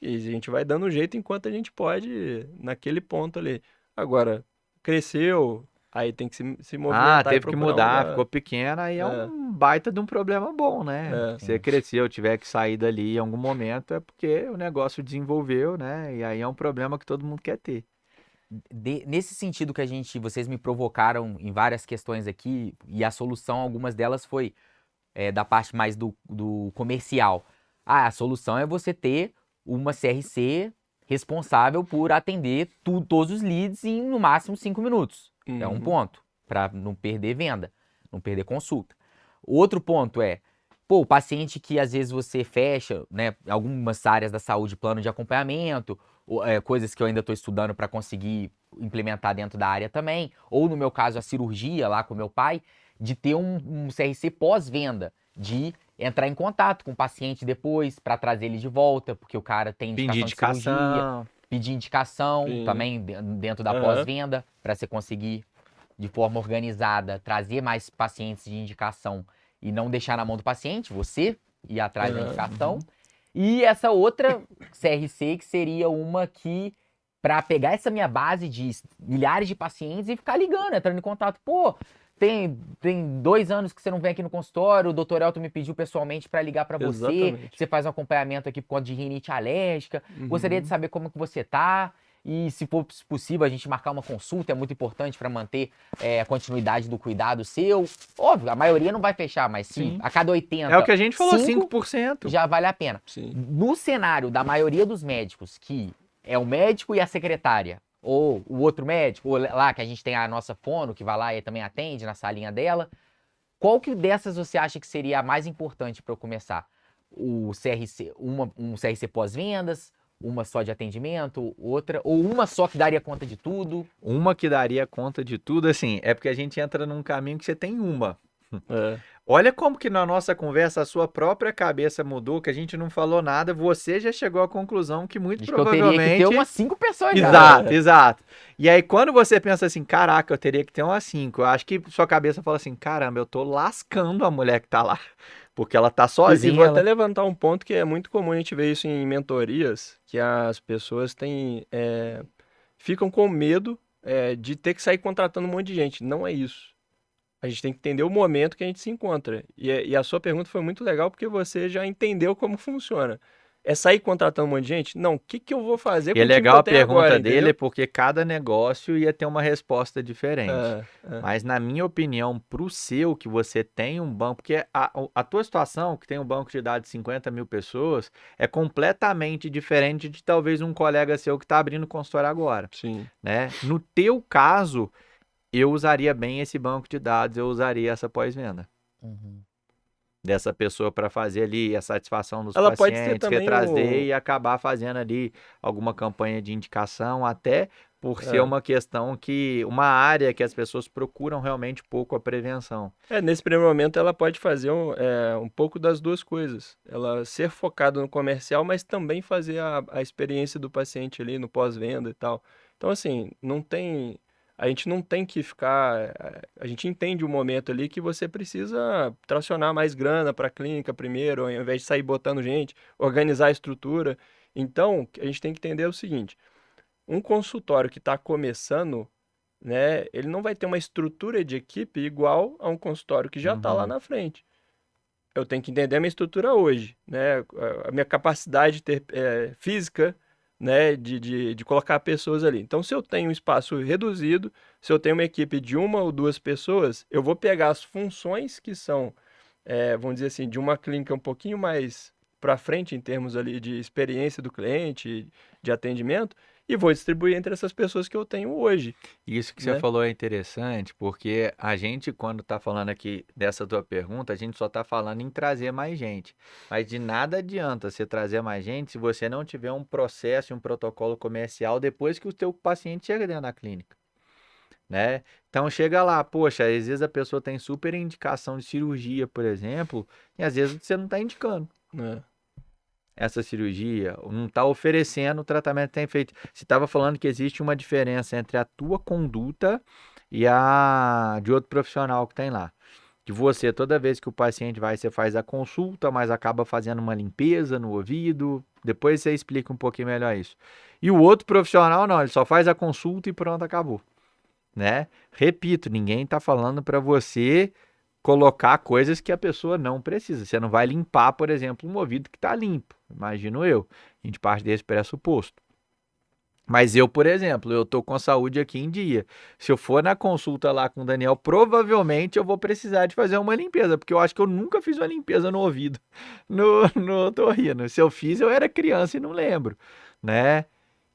E a gente vai dando um jeito enquanto a gente pode naquele ponto ali. Agora, cresceu, aí tem que se Ah, movimentar e teve que procurar um mudar, ficou lugar. pequena, aí é É, um baita de um problema bom, né? é. Você cresceu, tiver que sair dali em algum momento, é porque o negócio desenvolveu, né? E aí é um problema que todo mundo quer ter. Nesse sentido que vocês me provocaram em várias questões aqui, e a solução, algumas delas foi da parte mais do comercial. Ah, a solução é você ter uma CRC responsável por atender todos os leads em no máximo 5 minutos. É um Uhum. ponto, para não perder venda, não perder consulta. Outro ponto pô, o paciente que às vezes você fecha, né, algumas áreas da saúde, plano de acompanhamento, coisas que eu ainda estou estudando para conseguir implementar dentro da área também, ou no meu caso a cirurgia lá com meu pai, de ter um CRC pós-venda, de entrar em contato com o paciente depois para trazer ele de volta, porque o cara tem Pedir indicação de cirurgia, indicação. pedir indicação Sim. também dentro da Aham. pós-venda, para você conseguir, de forma organizada, trazer mais pacientes de indicação e não deixar na mão do paciente, você ir atrás da Aham. indicação. E essa outra CRC, que seria uma que, para pegar essa minha base de milhares de pacientes e ficar ligando, entrando em contato. Pô, tem 2 anos que você não vem aqui no consultório, o doutor Elton me pediu pessoalmente para ligar para você, Exatamente. você faz um acompanhamento aqui por conta de rinite alérgica, gostaria de Uhum. saber como que você tá, e se for possível a gente marcar uma consulta, é muito importante para manter a continuidade do cuidado seu. Óbvio, a maioria não vai fechar, mas se Sim. a cada 80, É o que a gente falou, 5 5%. já vale a pena. Sim. No cenário da maioria dos médicos, que é o médico e a secretária, ou o outro médico, ou lá que a gente tem a nossa fono, que vai lá e também atende na salinha dela, qual que dessas você acha que seria a mais importante para eu começar? O CRC, um CRC pós-vendas, uma só de atendimento, outra, ou uma só que daria conta de tudo? Uma que daria conta de tudo, assim, é porque a gente entra num caminho que você tem uma. É. Olha como que na nossa conversa a sua própria cabeça mudou, que a gente não falou nada, você já chegou à conclusão que muito Diz que eu teria que provavelmente... ter umas 5 pessoas já. Exato, exato. E aí quando você pensa assim, caraca, eu teria que ter umas 5, eu acho que sua cabeça fala assim, caramba, eu tô lascando a mulher que tá lá, porque ela tá E sozinha. vou até levantar um ponto que é muito comum a gente ver isso em mentorias, que as pessoas ficam com medo de ter que sair contratando um monte de gente. Não é isso. A gente tem que entender o momento que a gente se encontra. E a sua pergunta foi muito legal porque você já entendeu como funciona. É sair contratando um monte de gente? Não. O que eu vou fazer E com é o time que legal eu a tenho pergunta agora, dele, entendeu? porque cada negócio ia ter uma resposta diferente. É. Mas na minha opinião, pro seu, que você tem um banco, porque a tua situação, que tem um banco de dados de 50 mil pessoas, é completamente diferente de talvez um colega seu que está abrindo consultório agora, Sim. né? No teu caso, eu usaria bem esse banco de dados, eu usaria essa pós-venda Uhum. dessa pessoa para fazer ali a satisfação dos Ela pode ser pacientes, também retrazer e acabar fazendo ali alguma campanha de indicação, até por ser É. uma questão uma área que as pessoas procuram realmente pouco a prevenção. Nesse primeiro momento ela pode fazer um pouco das duas coisas. Ela ser focada no comercial, mas também fazer a experiência do paciente ali no pós-venda e tal. Então, assim, a gente não tem que ficar. A gente entende o momento ali que você precisa tracionar mais grana para a clínica primeiro, ao invés de sair botando gente, organizar a estrutura. Então, a gente tem que entender o seguinte: um consultório que está começando, né, ele não vai ter uma estrutura de equipe igual a um consultório que já está lá Uhum. na frente. Eu tenho que entender a minha estrutura hoje, né, a minha capacidade física, né, de colocar pessoas ali. Então, se eu tenho um espaço reduzido, se eu tenho uma equipe de 1 ou 2 pessoas, eu vou pegar as funções que são, vamos dizer assim, de uma clínica um pouquinho mais para frente em termos ali de experiência do cliente, de atendimento, e vou distribuir entre essas pessoas que eu tenho hoje, Isso que você né? falou é interessante, porque a gente, quando está falando aqui dessa tua pergunta, a gente só está falando em trazer mais gente. Mas de nada adianta você trazer mais gente se você não tiver um processo e um protocolo comercial depois que o teu paciente chega dentro da clínica, né? Então chega lá, poxa, às vezes a pessoa tem super indicação de cirurgia, por exemplo, e às vezes você não está indicando É. essa cirurgia, ou não está oferecendo o tratamento que tem feito. Você estava falando que existe uma diferença entre a tua conduta e a de outro profissional que tem lá. Que você, toda vez que o paciente vai, você faz a consulta, mas acaba fazendo uma limpeza no ouvido. Depois você explica um pouquinho melhor isso. E o outro profissional, não, ele só faz a consulta e pronto, acabou, né? Repito, ninguém está falando para você colocar coisas que a pessoa não precisa. Você não vai limpar, por exemplo, um ouvido que está limpo, imagino eu. A gente parte desse pressuposto. Mas eu, por exemplo, eu tô com a saúde aqui em dia. Se eu for na consulta lá com o Daniel, provavelmente eu vou precisar de fazer uma limpeza, porque eu acho que eu nunca fiz uma limpeza no ouvido no otorrino. Se eu fiz, eu era criança e não lembro, né?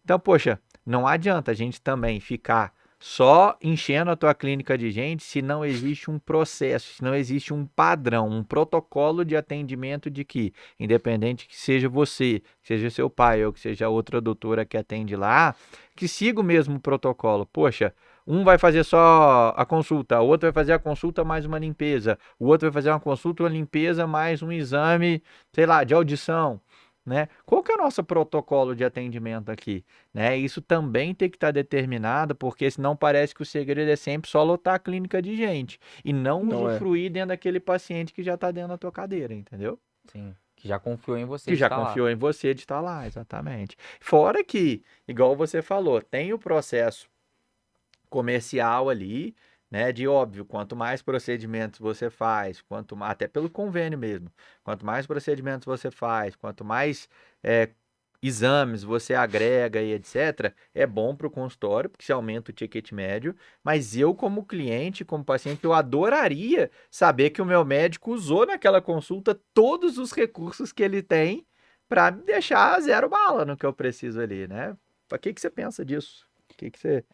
Então, poxa, não adianta a gente também ficar só enchendo a tua clínica de gente se não existe um processo, se não existe um padrão, um protocolo de atendimento de que, independente que seja você, que seja seu pai ou que seja outra doutora que atende lá, que siga o mesmo protocolo. Poxa, um vai fazer só a consulta, o outro vai fazer a consulta mais uma limpeza, o outro vai fazer uma consulta, uma limpeza mais um exame, sei lá, de audição, né? Qual que é o nosso protocolo de atendimento aqui, né? Isso também tem que estar determinado, porque senão parece que o segredo é sempre só lotar a clínica de gente e não Não é. usufruir dentro daquele paciente que já está dentro da tua cadeira, entendeu? Sim. Que já confiou em você Que de já estar lá. confiou em você de estar lá, exatamente. Fora que, igual você falou, tem o processo comercial ali, né? De óbvio, quanto mais procedimentos você faz, até pelo convênio mesmo, quanto mais procedimentos você faz, quanto mais exames você agrega e etc., é bom para o consultório, porque você aumenta o ticket médio, mas eu, como cliente, como paciente, eu adoraria saber que o meu médico usou naquela consulta todos os recursos que ele tem para me deixar zero bala no que eu preciso ali, né? O que você pensa disso? O que você...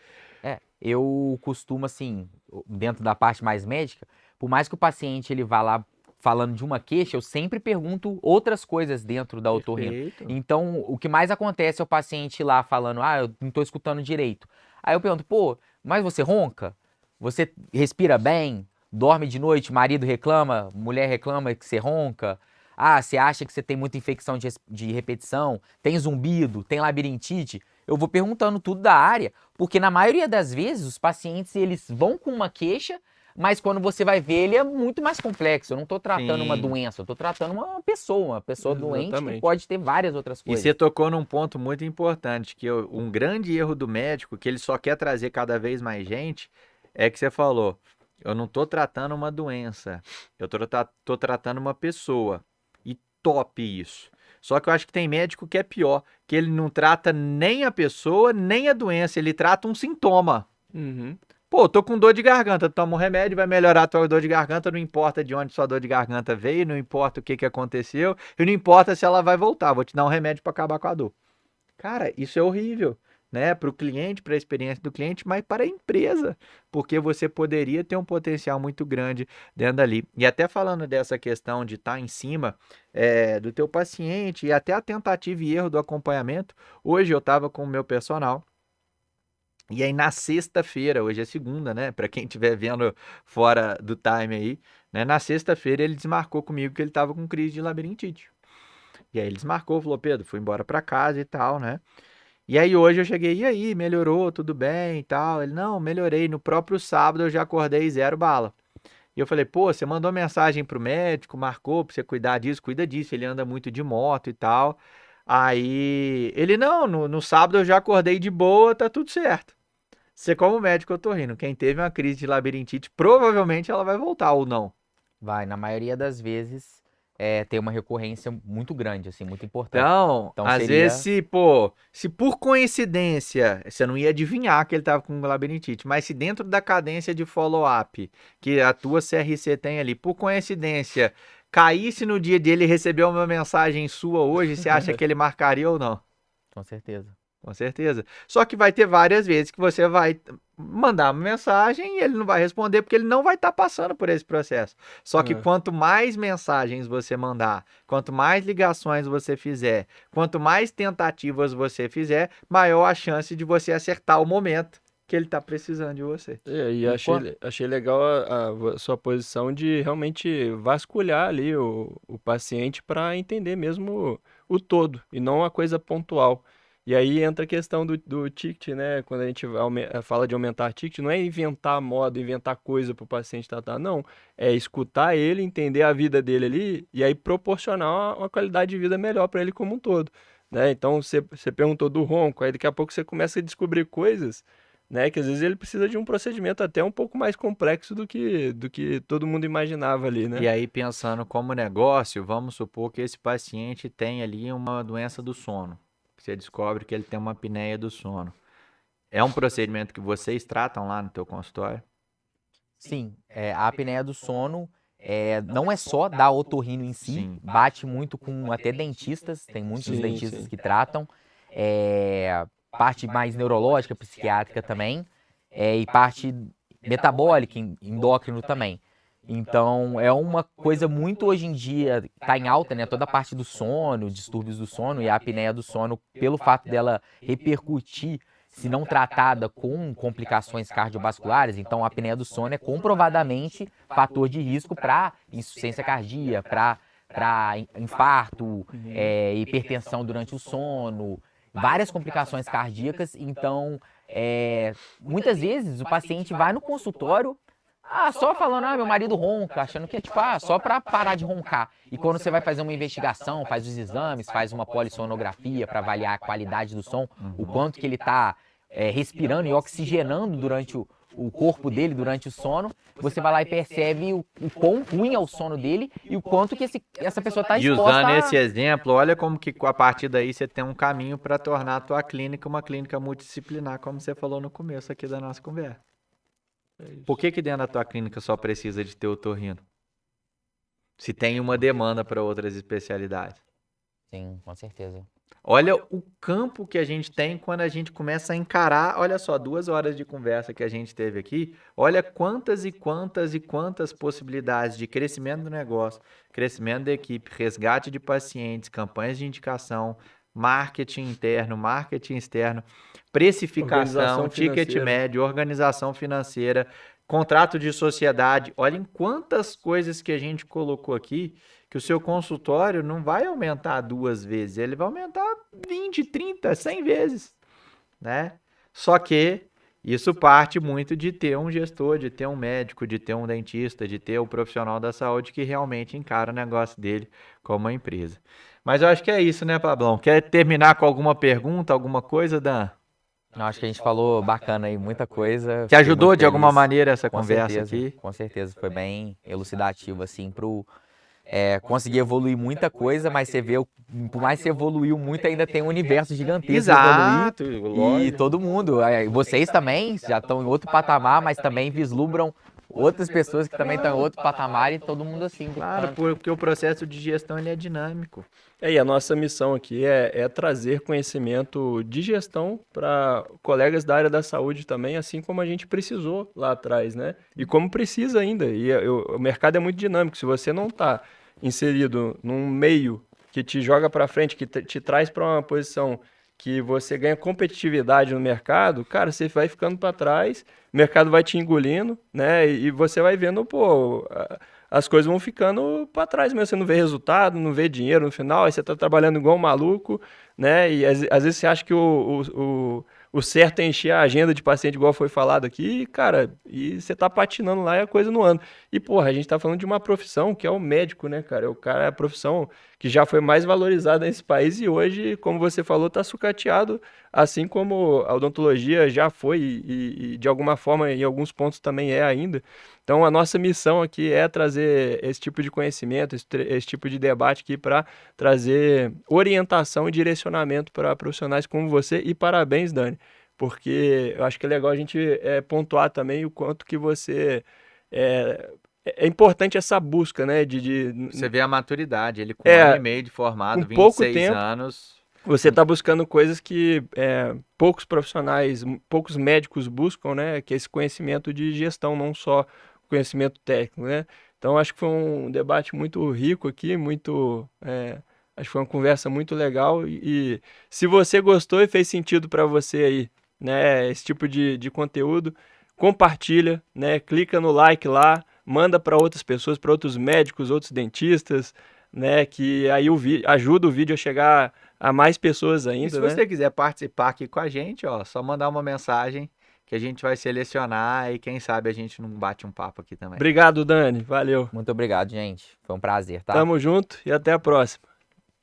Eu costumo, assim, dentro da parte mais médica, por mais que o paciente ele vá lá falando de uma queixa, eu sempre pergunto outras coisas dentro da otorrino. Perfeito. Então, o que mais acontece é o paciente ir lá falando, eu não tô escutando direito. Aí eu pergunto, pô, mas você ronca? Você respira bem? Dorme de noite? Marido reclama? Mulher reclama que você ronca? Ah, você acha que você tem muita infecção de repetição? Tem zumbido? Tem labirintite? Eu vou perguntando tudo da área, porque na maioria das vezes os pacientes eles vão com uma queixa, mas quando você vai ver ele é muito mais complexo. Eu não estou tratando uma Sim. doença, eu estou tratando uma pessoa doente que Exatamente. pode ter várias outras E coisas. você tocou num ponto muito importante, que um grande erro do médico, que ele só quer trazer cada vez mais gente, é que você falou, eu não tô tratando uma doença, eu tô tratando uma pessoa. E top isso. Só que eu acho que tem médico que é pior, que ele não trata nem a pessoa, nem a doença, ele trata um sintoma. Uhum. Pô, tô com dor de garganta, toma um remédio, vai melhorar a tua dor de garganta, não importa de onde sua dor de garganta veio, não importa o que aconteceu, e não importa se ela vai voltar, vou te dar um remédio para acabar com a dor. Cara, isso é horrível, né? Para o cliente, para a experiência do cliente, mas para a empresa, porque você poderia ter um potencial muito grande dentro dali. E até falando dessa questão de estar em cima do teu paciente e até a tentativa e erro do acompanhamento, hoje eu estava com o meu personal. E aí na sexta-feira, hoje é segunda, né? Para quem estiver vendo fora do time aí, né? Na sexta-feira ele desmarcou comigo que ele estava com crise de labirintite. E aí ele desmarcou, falou, Pedro, fui embora para casa e tal, né? E aí hoje eu cheguei, e aí, melhorou, tudo bem e tal? Ele, não, melhorei. No próprio sábado eu já acordei zero bala. E eu falei, pô, você mandou mensagem pro médico, marcou pra você cuidar disso, cuida disso, ele anda muito de moto e tal. Aí ele, não, no sábado eu já acordei de boa, tá tudo certo. Você, como médico, eu tô rindo. Quem teve uma crise de labirintite, provavelmente ela vai voltar ou não. Vai, na maioria das vezes, tem uma recorrência muito grande, assim, muito importante. Então, Então às seria- vezes, se por coincidência, você não ia adivinhar que ele tava com labirintite, mas se dentro da cadência de follow-up que a tua CRC tem ali, por coincidência, caísse no dia dele receber uma mensagem sua hoje, você acha que ele marcaria ou não? Com certeza. Com certeza. Só que vai ter várias vezes que você vai mandar uma mensagem e ele não vai responder porque ele não vai estar passando por esse processo. Só que quanto mais mensagens você mandar, quanto mais ligações você fizer, quanto mais tentativas você fizer, maior a chance de você acertar o momento que ele está precisando de você. E achei legal a sua posição de realmente vasculhar ali o paciente para entender mesmo o todo e não a coisa pontual. E aí entra a questão do ticket, né? Quando a gente fala de aumentar ticket, não é inventar moda, inventar coisa para o paciente tratar, não. É escutar ele, entender a vida dele ali e aí proporcionar uma qualidade de vida melhor para ele como um todo, né? Então, você perguntou do ronco, aí daqui a pouco você começa a descobrir coisas, né? Que às vezes ele precisa de um procedimento até um pouco mais complexo do que todo mundo imaginava ali, né? E aí, pensando como negócio, vamos supor que esse paciente tem ali uma doença do sono. Você descobre que ele tem uma apneia do sono. É um procedimento que vocês tratam lá no teu consultório? Sim, a apneia do sono não é só da otorrino em si, Sim. bate muito com até dentistas, tem muitos Sim, dentistas sim. que tratam, parte mais neurológica, psiquiátrica também, e parte metabólica, endócrino também. Então, é uma coisa muito hoje em dia, está em alta, né? Toda a parte do sono, distúrbios do sono e a apneia do sono, pelo fato dela repercutir, se não tratada com complicações cardiovasculares, então a apneia do sono é comprovadamente fator de risco para insuficiência cardíaca, para infarto, hipertensão durante o sono, várias complicações cardíacas. Então, muitas vezes o paciente vai no consultório só falando, meu marido ronca, achando que é tipo, só para parar de roncar. E quando você vai fazer uma investigação, faz os exames, faz uma polissonografia para avaliar a qualidade do som, o quanto que ele está respirando e oxigenando durante o corpo dele, durante o sono, você vai lá e percebe o quão ruim é o sono dele e o quanto que essa pessoa está E exposta usando esse exemplo, olha como que a partir daí você tem um caminho para tornar a tua clínica uma clínica multidisciplinar, como você falou no começo aqui da nossa conversa. Por que dentro da tua clínica só precisa de ter otorrino? Se tem uma demanda para outras especialidades. Sim, com certeza. Olha o campo que a gente tem quando a gente começa a encarar, olha só, 2 horas de conversa que a gente teve aqui, olha quantas e quantas e quantas possibilidades de crescimento do negócio, crescimento da equipe, resgate de pacientes, campanhas de indicação, marketing interno, marketing externo, precificação, Organização ticket financeira. médio, organização financeira, contrato de sociedade. Olhem quantas coisas que a gente colocou aqui que o seu consultório não vai aumentar 2 vezes, ele vai aumentar 20, 30, 100 vezes, né? Só que isso parte muito de ter um gestor, de ter um médico, de ter um dentista, de ter o profissional da saúde que realmente encara o negócio dele como uma empresa. Mas eu acho que é isso, né, Pablão? Quer terminar com alguma pergunta, alguma coisa, Dan? Não, acho que a gente falou bacana aí, muita coisa. Te Fiquei ajudou muito de alguma feliz. maneira essa Com conversa certeza, aqui? com certeza. Foi bem elucidativo, assim, conseguir evoluir muita coisa, mas você vê, por mais que você evoluiu muito, ainda tem um universo gigantesco de evoluir. Exato, E lógico. todo mundo, vocês também já estão em outro patamar, mas também vislumbram outras pessoas que também estão em outro patamar e todo mundo assim. Claro, porque o processo de gestão ele é dinâmico. E a nossa missão aqui é trazer conhecimento de gestão para colegas da área da saúde também, assim como a gente precisou lá atrás, né? E como precisa ainda. O mercado é muito dinâmico. Se você não está inserido num meio que te joga para frente, que te traz para uma posição que você ganha competitividade no mercado, cara, você vai ficando para trás, o mercado vai te engolindo, né? E você vai vendo, as coisas vão ficando para trás mesmo. Você não vê resultado, não vê dinheiro no final, aí você tá trabalhando igual um maluco, né? E às vezes você acha que o certo é encher a agenda de paciente, igual foi falado aqui, cara, e você tá patinando lá e a coisa não anda. E, porra, a gente tá falando de uma profissão que é o médico, né, cara? O cara é a profissão que já foi mais valorizada nesse país e hoje, como você falou, tá sucateado, assim como a odontologia já foi e de alguma forma, em alguns pontos também é ainda. Então, a nossa missão aqui é trazer esse tipo de conhecimento, esse tipo de debate aqui para trazer orientação e direcionamento para profissionais como você. E parabéns, Dani, porque eu acho que é legal a gente pontuar também o quanto que você é importante essa busca, né? Você vê a maturidade, ele com É, 1 ano e meio de formado, com pouco 26 tempo, anos. você está buscando coisas que poucos profissionais, poucos médicos buscam, né? Que é esse conhecimento de gestão, não só conhecimento técnico, né? Então, acho que foi um debate muito rico aqui, acho que foi uma conversa muito legal. E se você gostou e fez sentido para você aí, né? Esse tipo de conteúdo, compartilha, né? Clica no like lá, manda para outras pessoas, para outros médicos, outros dentistas, né? Que aí ajuda o vídeo a chegar a mais pessoas E se ainda, né? você quiser participar aqui com a gente, ó, só mandar uma mensagem que a gente vai selecionar e quem sabe a gente não bate um papo aqui também. Obrigado, Dani. Valeu. Muito obrigado, gente. Foi um prazer, tá? Tamo junto e até a próxima.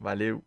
Valeu!